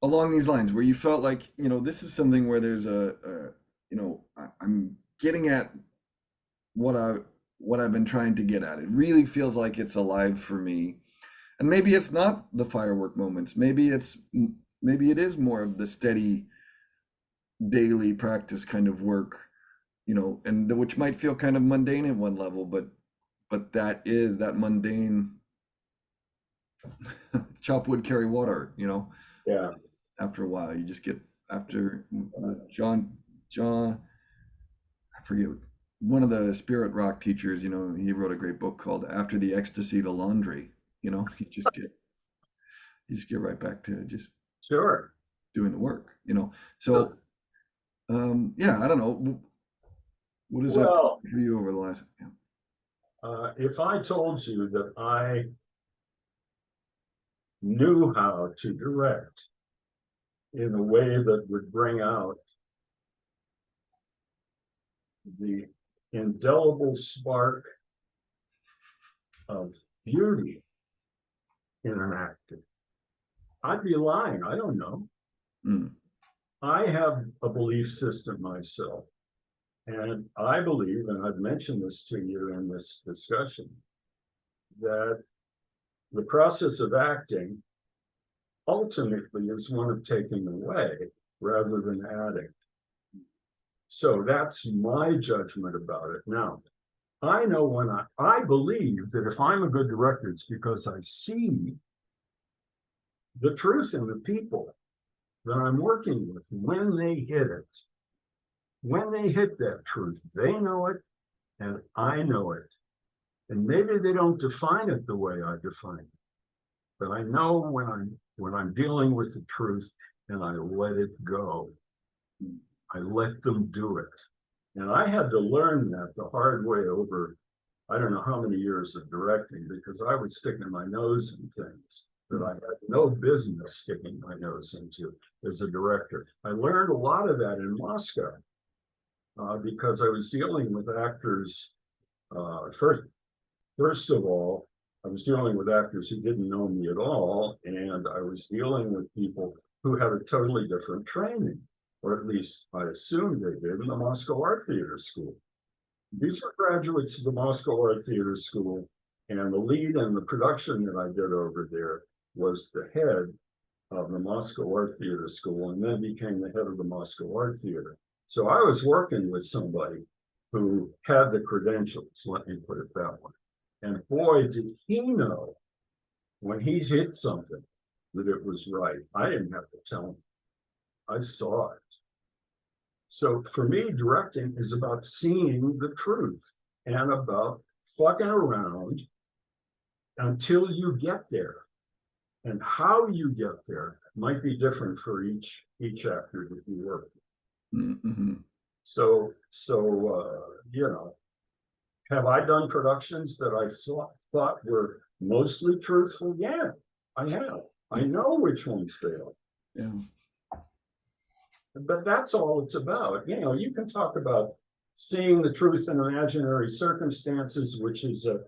along these lines where you felt like, this is something where there's I'm getting at what I've been trying to get at. It really feels like it's alive for me. And maybe it's not the firework moments. Maybe it is more of the steady daily practice kind of work, and which might feel kind of mundane at one level, but that mundane chop wood, carry water,
Yeah.
after a while you just get after John, I forget, one of the spirit rock teachers, he wrote a great book called After the Ecstasy, the Laundry. You just get right back to just
Sure.
doing the work, so yeah, I don't know. What is that
Well,
for you over the last?
if I told you that I knew how to direct in a way that would bring out the indelible spark of beauty in an actor, I'd be lying. I don't know.
Mm,
I have a belief system myself, and I believe, and I've mentioned this to you in this discussion, that the process of acting ultimately is one of taking away rather than adding. So that's my judgment about it. Now, I know when I believe that if I'm a good director, it's because I see the truth in the people that I'm working with when they hit it. When they hit that truth, they know it and I know it. And maybe they don't define it the way I define it, but I know when I'm dealing with the truth and I let it go. I let them do it. And I had to learn that the hard way over, I don't know how many years of directing, because I was sticking my nose in things that I had no business sticking my nose into as a director. I learned a lot of that in Moscow because I was dealing with actors. First of all, I was dealing with actors who didn't know me at all, and I was dealing with people who had a totally different training, or at least I assumed they did, in the Moscow Art Theater School. These were graduates of the Moscow Art Theater School, and the lead in the production that I did over there was the head of the Moscow Art Theater School, and then became the head of the Moscow Art Theater. So I was working with somebody who had the credentials, let me put it that way. And boy, did he know when he hit something that it was right. I didn't have to tell him. I saw it. So for me, directing is about seeing the truth and about fucking around until you get there. And how you get there might be different for each actor that you work with.
mm-hmm.
So have I done productions that I thought were mostly truthful? Yeah, I have. I know which ones fail.
Yeah.
But that's all it's about. You can talk about seeing the truth in imaginary circumstances, which is a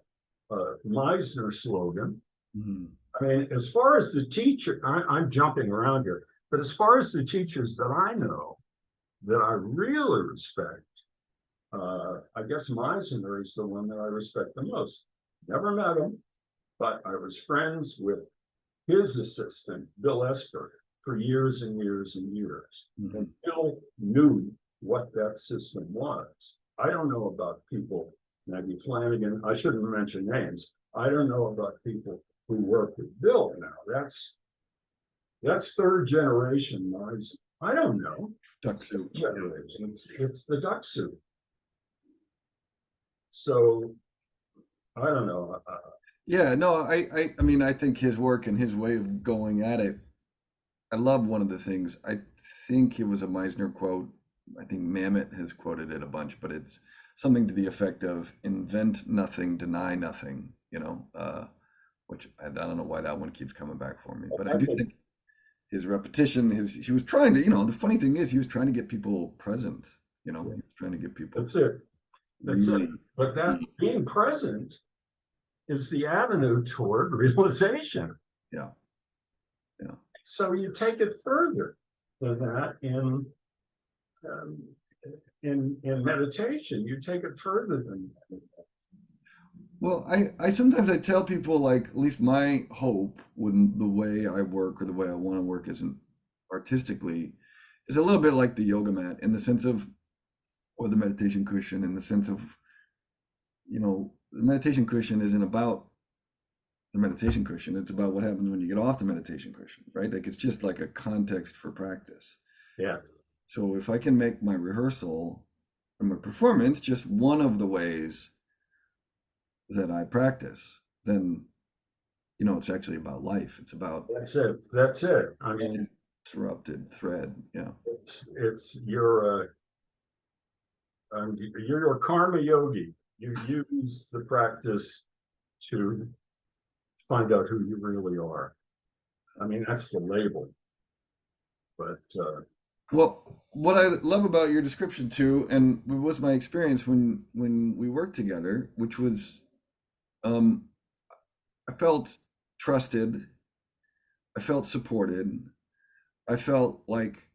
Meisner slogan.
Mm-hmm.
I mean, as far as the teacher, I'm jumping around here, but as far as the teachers that I know that I really respect, I guess Meisner is the one that I respect the most. Never met him, but I was friends with his assistant, Bill Esper, for years and years and years.
Mhm.
And Bill knew what that system was. I don't know about people, Maggie Flanagan, I shouldn't mention names. I don't know about people who work with Bill now. That's third generation. I don't know.
Duck soup.
Generation. It's the duck soup. So I don't know.
Yeah, no, I mean, I think his work and his way of going at it. I love one of the things. I think it was a Meisner quote. I think Mamet has quoted it a bunch, but it's something to the effect of "invent nothing, deny nothing." Which I don't know why that one keeps coming back for me, but I
I
do
think
think his repetition, he was trying to, the funny thing is he was trying to get people present. He was trying to get people
that's it. That's
really.
it. But that being present is the avenue toward realization.
Yeah. Yeah.
So you take it further than that in meditation. You take it further than that.
Well, I sometimes I tell people, like, at least my hope with the way I work or the way I want to work isn't artistically is a little bit like the yoga mat in the sense of, or the meditation cushion in the sense of, the meditation cushion isn't about the meditation cushion. It's about what happens when you get off the meditation cushion, right? Like it's just like a context for practice.
Yeah.
So if I can make my rehearsal and my performance just one of the ways that I practice, then it's actually about life. It's about
That's it. That's it. I mean,
interrupted thread. Yeah.
it's you're a karma yogi. You use the practice to find out who you really are. I mean, that's the label. But
Well, what I love about your description too, and it was my experience when we worked together, which was, um, I felt trusted, I felt supported, I felt like,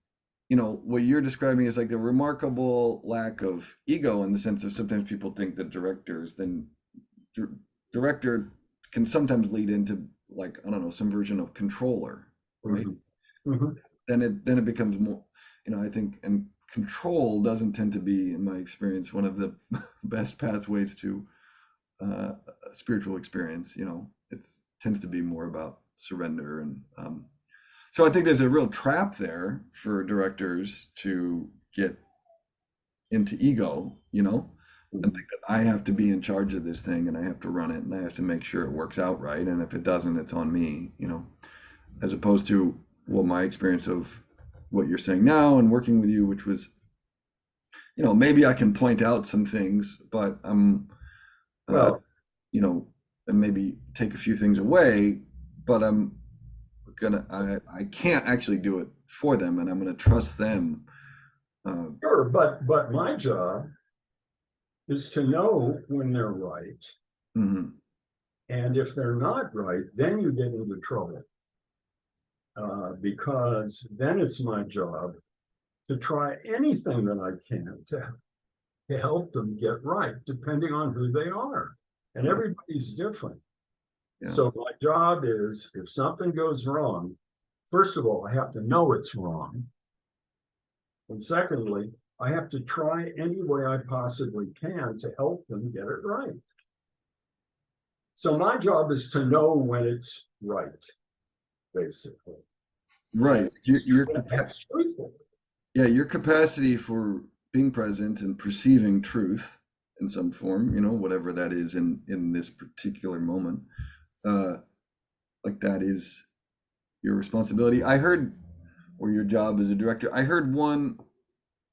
what you're describing is like the remarkable lack of ego in the sense of sometimes people think that dir- director can sometimes lead into like, I don't know, some version of controller, right?
mhm, mhm.
Then it becomes more, I think, and control doesn't tend to be, in my experience, one of the best pathways to a spiritual experience. It tends to be more about surrender, and so I think there's a real trap there for directors to get into ego, and think that I have to be in charge of this thing and I have to run it and I have to make sure it works out right, and if it doesn't, it's on me, as opposed to, well, my experience of what you're saying now and working with you, which was, maybe I can point out some things, but
Well,
and maybe take a few things away, but I can't actually do it for them, and I'm gonna trust them.
sure, but my job is to know when they're right,
Mhm.
and if they're not right, then you get into trouble. Because then it's my job to try anything that I can to help them get right, depending on who they are. And everybody's different.
Yeah.
So my job is, if something goes wrong, first of all, I have to know it's wrong. And secondly, I have to try any way I possibly can to help them get it right. So my job is to know when it's right, basically.
Right.
That's truthful.
Yeah, your capacity for being present and perceiving truth in some form, whatever that is in this particular moment, uh, like that is your responsibility. I heard, or your job as a director. I heard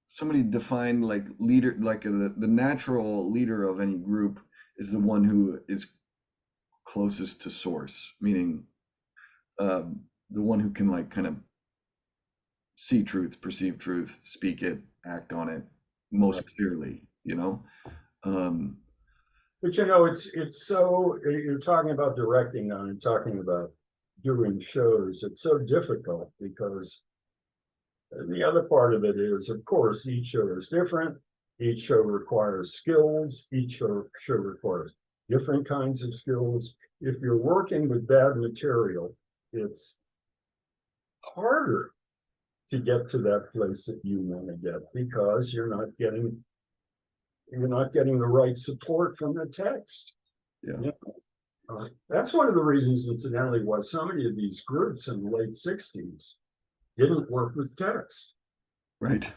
somebody defined like leader, like the natural leader of any group is the one who is closest to source, meaning the one who can like kind of see truth, perceive truth, speak it, act on it most clearly, Um,
But it's so, you're talking about directing now and talking about doing shows. It's so difficult because the other part of it is, of course, each show is different. Each show requires skills. Each show requires different kinds of skills. If you're working with bad material, it's harder to get to that place that you want to get because you're not getting the right support from the text.
Yeah.
That's one of the reasons, incidentally, why so many of these groups in the late 60s didn't work with text.
Right.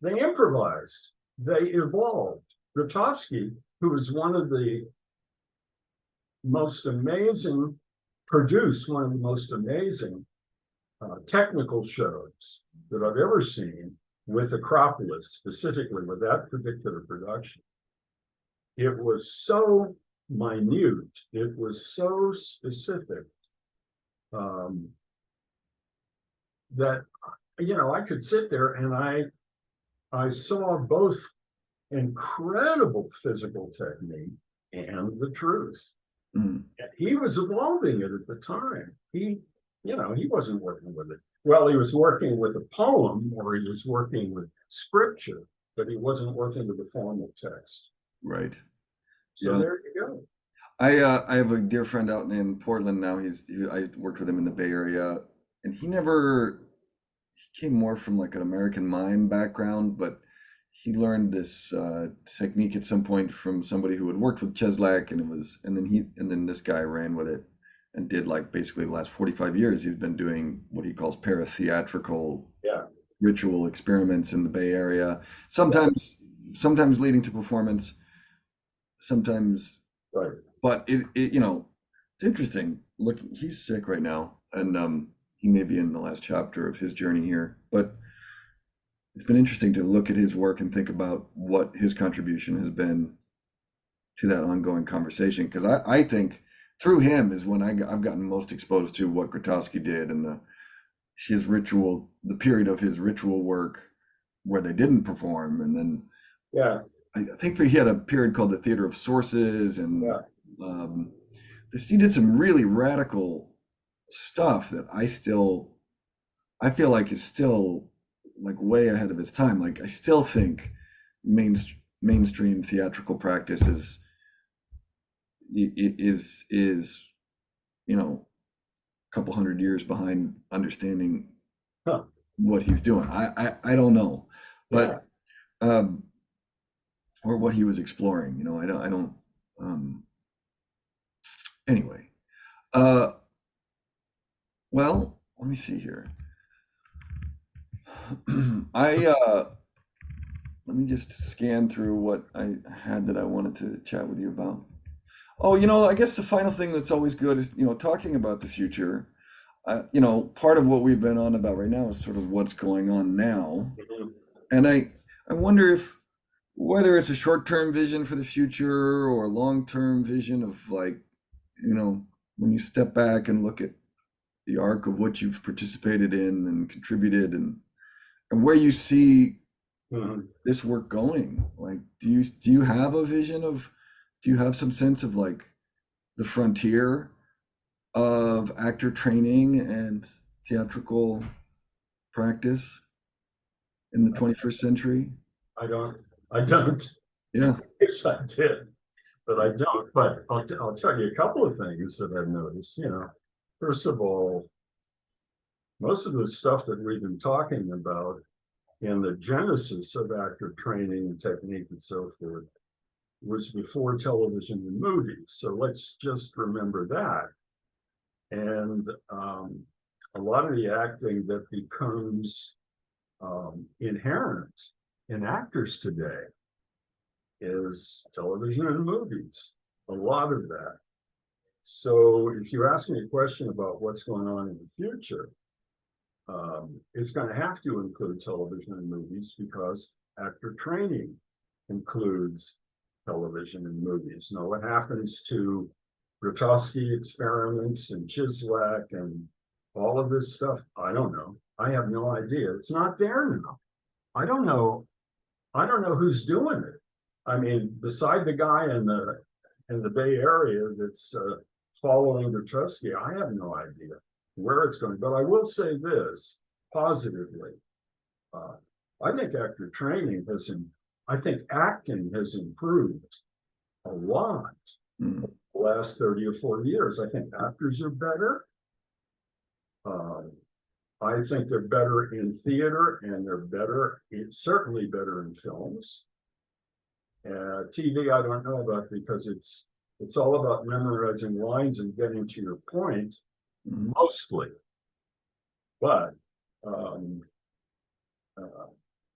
They improvised, they evolved. Grotowski, who was one of the most amazing, produced one of the most amazing technical shows that I've ever seen with Acropolis, specifically with that particular production. It was so minute, it was so specific that, you know, I could sit there and I saw both incredible physical technique and the truth.
Mm.
He was evolving it at the time. He wasn't working with it. Well, he was working with a poem or he was working with scripture, but he wasn't working with the formal text.
Right.
So
Yeah.
there you go.
I have a dear friend out in Portland now. I worked with him in the Bay Area, and he came more from like an American mime background, but he learned this technique at some point from somebody who had worked with Cheslak, and then this guy ran with it and did like basically the last 45 years he's been doing what he calls paratheatrical
Yeah.
ritual experiments in the Bay Area, sometimes leading to performance, sometimes.
Right.
But it's interesting. Look, he's sick right now, and he may be in the last chapter of his journey here. But it's been interesting to look at his work and think about what his contribution has been to that ongoing conversation. Because I think through him is when I've gotten most exposed to what Grotowski did and his ritual, the period of his ritual work where they didn't perform, and then
Yeah.
I think he had a period called the Theater of Sources, and
Yeah.
he did some really radical stuff that I feel like is still like way ahead of its time. Like I still think mainstream theatrical practice is a couple hundred years behind understanding
Huh.
what he's doing. I don't know,
Yeah.
but or what he was exploring. I don't. Anyway, well, let me see here. Let me just scan through what I had that I wanted to chat with you about. Oh, I guess the final thing that's always good is, talking about the future. Part of what we've been on about right now is sort of what's going on now.
Mhm.
And I wonder whether it's a short-term vision for the future or a long-term vision of like, when you step back and look at the arc of what you've participated in and contributed, and where you see
Mhm.
this work going. Like, do you have a vision do you have some sense of like the frontier of actor training and theatrical practice in the 21st century?
I don't.
Yeah.
Wish I did, but I don't. But I'll tell you a couple of things that I've noticed. First of all, most of the stuff that we've been talking about in the genesis of actor training and technique and so forth was before television and movies. So let's just remember that. And a lot of the acting that becomes inherent in actors today is television and movies, a lot of that. So if you ask me a question about what's going on in the future, it's going to have to include television and movies because actor training includes television and movies. Now, what happens to Grotowski experiments and Chislak and all of this stuff? I don't know. I have no idea. It's not there now. I don't know who's doing it. I mean, beside the guy in the Bay Area that's following Grotowski, I have no idea where it's going. But I will say this positively. I think actor training I think acting has improved a lot
Mm.
the last 30 or 40 years. I think actors are better. I think they're better in theater, and certainly better in films. TV, I don't know about, because it's all about memorizing lines and getting to your point, mostly. But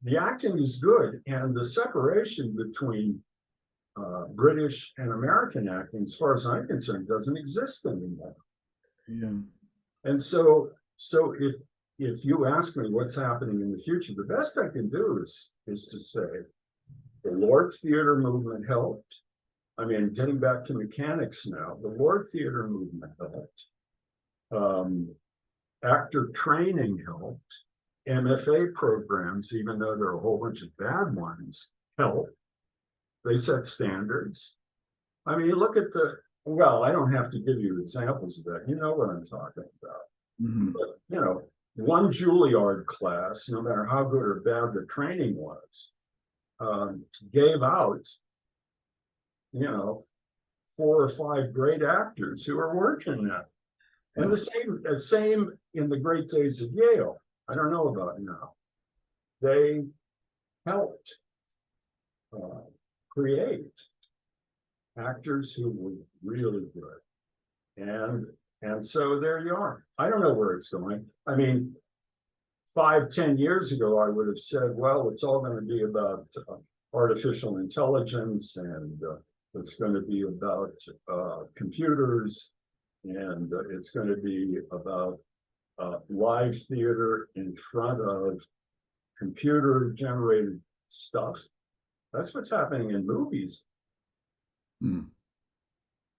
the acting is good, and the separation between British and American acting, as far as I'm concerned, doesn't exist anymore.
Yeah.
And so if you ask me what's happening in the future, the best I can do is to say the Lord Theater movement helped. I mean, getting back to mechanics now, the Lord Theater movement helped. Actor training helped. MFA programs, even though there are a whole bunch of bad ones, help. They set standards. I mean, look at well, I don't have to give you examples of that. You know what I'm talking about. But, you know, one Juilliard class, no matter how good or bad the training was, gave out, you know, 4 or 5 great actors who are working that. And the same in the great days of Yale. I don't know about now. They helped create actors who were really good. And so there you are. I don't know where it's going. I mean, 5-10 years ago, I would have said, well, it's all going to be about artificial intelligence, and it's going to be about computers, and it's going to be about live theater in front of computer-generated stuff. That's what's happening in movies.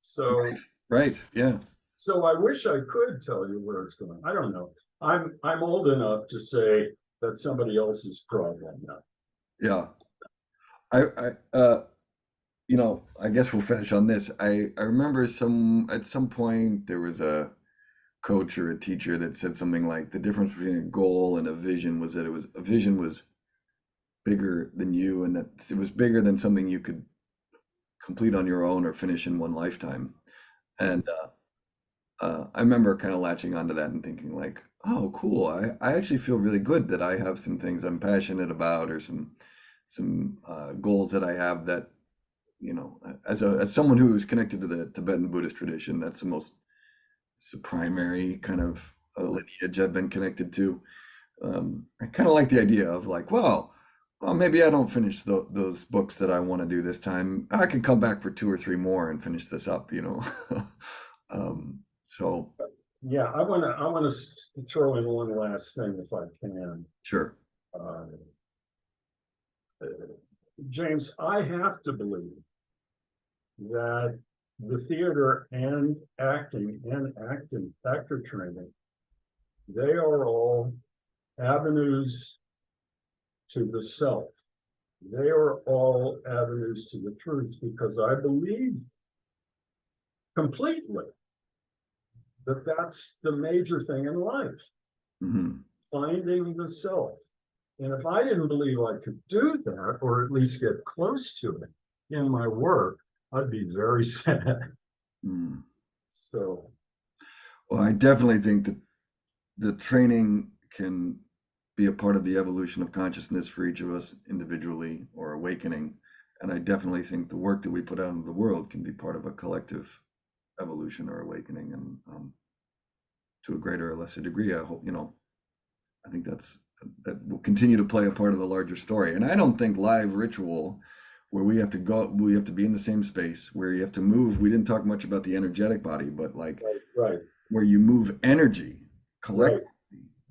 So
right, yeah.
So I wish I could tell you where it's going. I don't know. I'm old enough to say that's somebody else's problem now.
Yeah. You know, I guess we'll finish on this. I remember at some point there was a coach or a teacher that said something like the difference between a goal and a vision was that a vision was bigger than you, and that it was bigger than something you could complete on your own or finish in one lifetime. And I remember kind of latching onto that and thinking like, oh, cool. I actually feel really good that I have some things I'm passionate about, or some goals that I have that, you know, as someone who is connected to the Tibetan Buddhist tradition, it's the primary kind of lineage I've been connected to. I kind of like the idea of like, well, maybe I don't finish those books that I want to do this time. I can come back for 2 or 3 more and finish this up, you know. So
yeah, I want to throw in one last thing if I can.
Sure.
James, I have to believe that the theater and actor training, they are all avenues to the self. They are all avenues to the truth, because I believe completely that that's the major thing in life, finding the self. And if I didn't believe I could do that, or at least get close to it in my work, I'd be very sad. So,
well, I definitely think that the training can be a part of the evolution of consciousness for each of us individually, or awakening. And I definitely think the work that we put out into the world can be part of a collective evolution or awakening, and to a greater or lesser degree. I hope, you know, I think that will continue to play a part of the larger story. And I don't think live ritual, where we have to be in the same space, where you have to move. We didn't talk much about the energetic body, but like
right.
where you move energy collectively.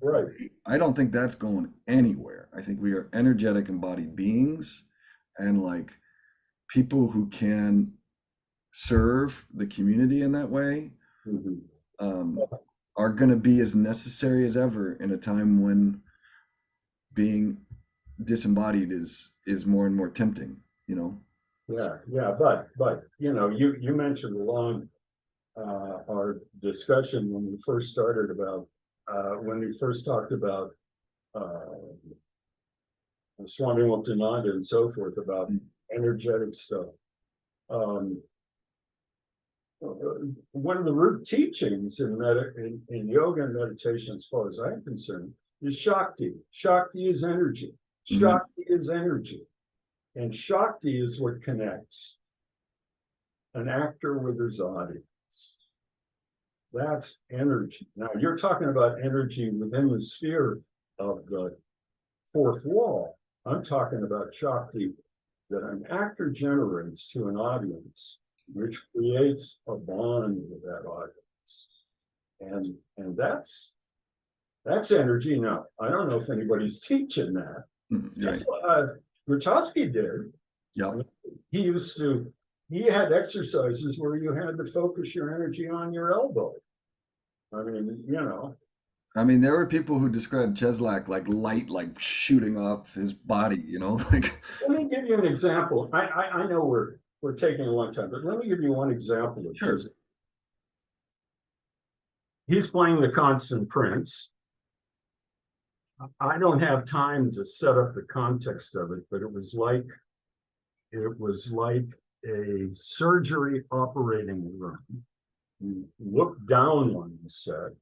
Right.
I don't think that's going anywhere. I think we are energetic embodied beings, and like people who can serve the community in that way are going to be as necessary as ever in a time when being disembodied is more and more tempting, you know.
Yeah, but you know, you mentioned along our discussion when we first started about when we first talked about Swami Muktananda and so forth, about energetic stuff. one of the root teachings in yoga and meditation, as far as I'm concerned, is Shakti. Shakti is energy. Shakti is energy. And Shakti is what connects an actor with his audience. That's energy. Now, you're talking about energy within the sphere of the fourth wall. I'm talking about Shakti that an actor generates to an audience, which creates a bond with that audience. And that's energy. Now, I don't know if anybody's teaching that.
Right.
Grotowski did.
Yeah.
He had exercises where you had to focus your energy on your elbow. I mean,
there were people who described Cheslak like light, like shooting off his body, like.
Let me give you an example. I know we're taking a long time, but let me give you one example of
Sure.
Cheslak. He's playing the constant prince. I don't have time to set up the context of it, but it was like a surgery operating room. You look down on the set,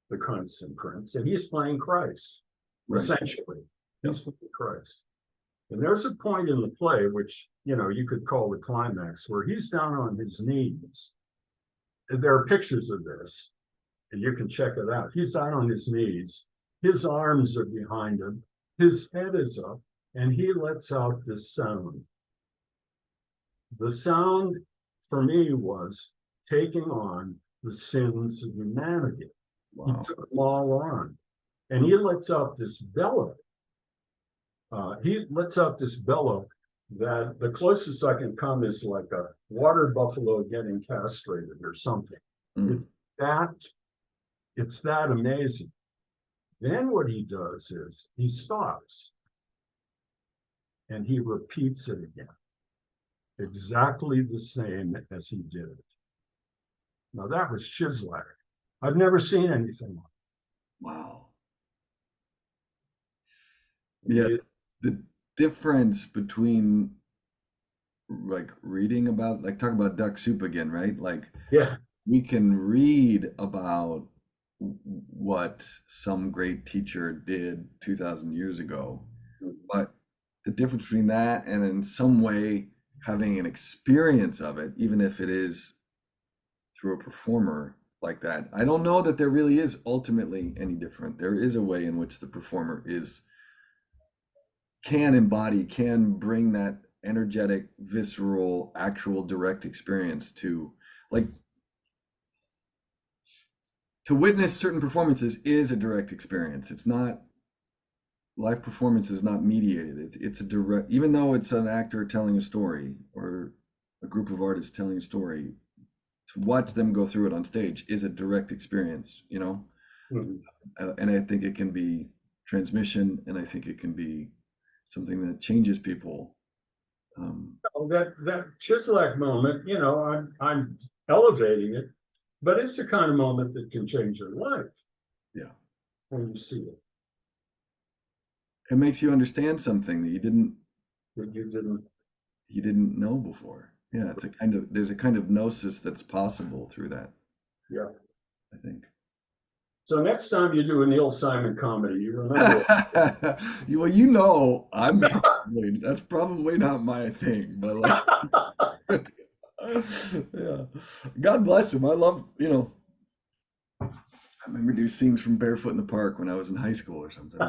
the constant prince, and he's playing Christ,
Right.
essentially. He's playing Christ. And there's a point in the play, which, you could call the climax, where he's down on his knees. There are pictures of this, and you can check it out. He's down on his knees. His arms are behind him. His head is up, and he lets out this sound. The sound, for me, was taking on the sins of humanity.
Wow.
He took them all on. And he lets out this bellow. That the closest I can come is like a water buffalo getting castrated or something. It's that amazing. Then what he does is he stops and he repeats it again, exactly the same as he did it. Now that was Cheslak. I've never seen anything like it.
Wow. Yeah, the difference between like reading about, like talk about duck soup again, right? Like,
yeah,
we can read about what some great teacher did 2,000 years ago, but the difference between that and in some way having an experience of it, even if it is through a performer like that, I don't know that there really is ultimately any different. There is a way in which the performer can bring that energetic, visceral, actual direct experience to, like, to witness certain performances is a direct experience. It's not, live performance is not mediated. It's a direct, even though it's an actor telling a story or a group of artists telling a story, to watch them go through it on stage is a direct experience,
Mm-hmm.
And I think it can be transmission, and I think it can be something that changes people.
That Cheslak moment, I'm elevating it, but it's the kind of moment that can change your life.
Yeah.
When you see it.
It makes you understand something that you didn't know before. Yeah, there's a kind of gnosis that's possible through that.
Yeah.
I think.
So next time you do a Neil Simon comedy, you remember.
Well, that's probably not my thing, but like, yeah. God bless him. I love, I remember doing scenes from Barefoot in the Park when I was in high school or something.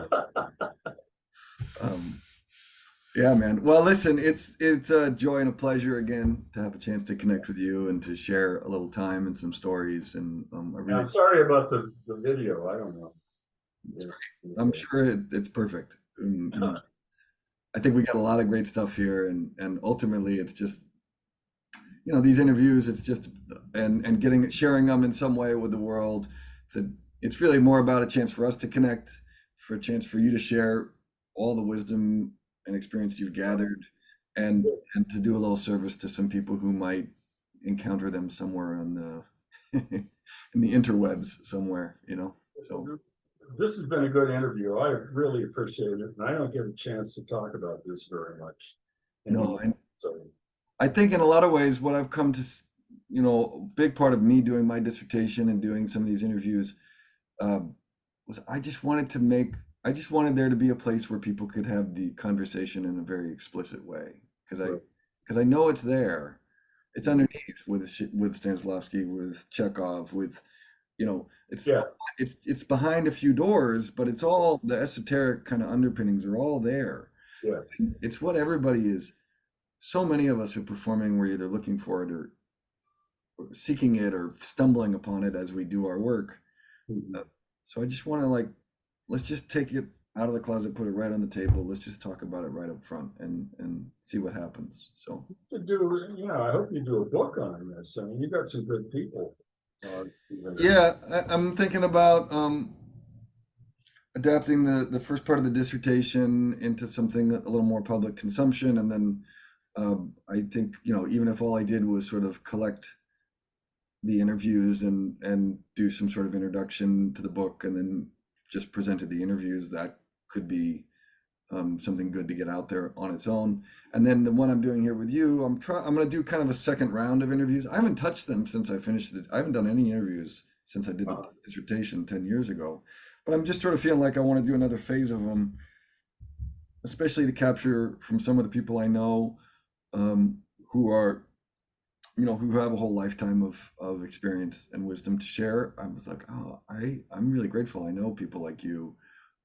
Yeah, man. Well, listen, it's a joy and a pleasure again to have a chance to connect with you and to share a little time and some stories. And
I'm sorry about the video. I don't know.
I'm sure it's perfect. I think we got a lot of great stuff here, and ultimately it's just, these interviews, it's just, and sharing them in some way with the world. It's really more about a chance for us to connect, for a chance for you to share all the wisdom and experience you've gathered, and to do a little service to some people who might encounter them somewhere on the in the interwebs somewhere, so.
This has been a good interview. I really appreciate it, and I don't get a chance to talk about this very much.
No, I think in a lot of ways what I've come to you know, a big part of me doing my dissertation and doing some of these interviews um, was I just wanted there to be a place where people could have the conversation in a very explicit way
Right.
because I know it's there. It's
Mhm.
underneath with Stanislavski, with Chekhov, with you know,
Yeah,
it's behind a few doors, but it's all the esoteric kind of underpinnings are all there.
yeah.
It's what everybody is. So many of us are performing. We're either looking for it or seeking it or stumbling upon it as we do our work.
Mhm.
Uh, So I just want to like, let's just take it out of the closet, put it right on the table. Let's just talk about it right up front and see what happens. So
To do, I hope you do a book on this. I mean, you got some good people. Even in-
yeah, I'm thinking about adapting the first part of the dissertation into something a little more public consumption, and then I think even if all I did was sort of collect the interviews and do some sort of introduction to the book, and then just presented the interviews, that could be something good to get out there on its own. And then the one I'm doing here with you, I'm going to do kind of a second round of interviews. I haven't touched them since I finished it. I haven't done any interviews since I did the
uh,
dissertation 10 years ago. But I'm just sort of feeling like I want to do another phase of them, especially to capture from some of the people I know um, who are, who have a whole lifetime of experience and wisdom to share. I was like, oh, I'm really grateful. I know people like you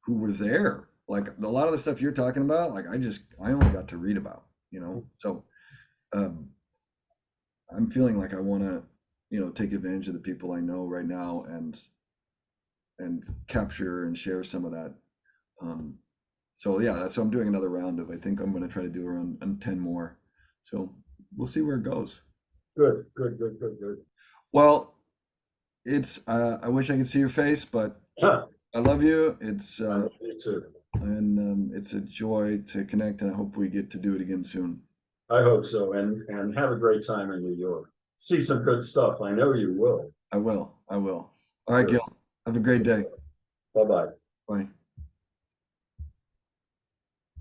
who were there. Like a lot of the stuff you're talking about, like I only got to read about, So um, I'm feeling like I want to, take advantage of the people I know right now and capture and share some of that. Um, so yeah, so I'm doing another round of. I think I'm going to try to do around 10 more. So we'll see where it goes.
good, good, good, good, good.
Well, it's I wish I could see your face, but I love you.
I love you too.
It's a joy to connect, and I hope we get to do it again soon.
I hope so. And have a great time in New York. See some good stuff. I know you will.
I will. I will. All right,
Good.
Gil. Have a great day.
Bye bye.
Bye.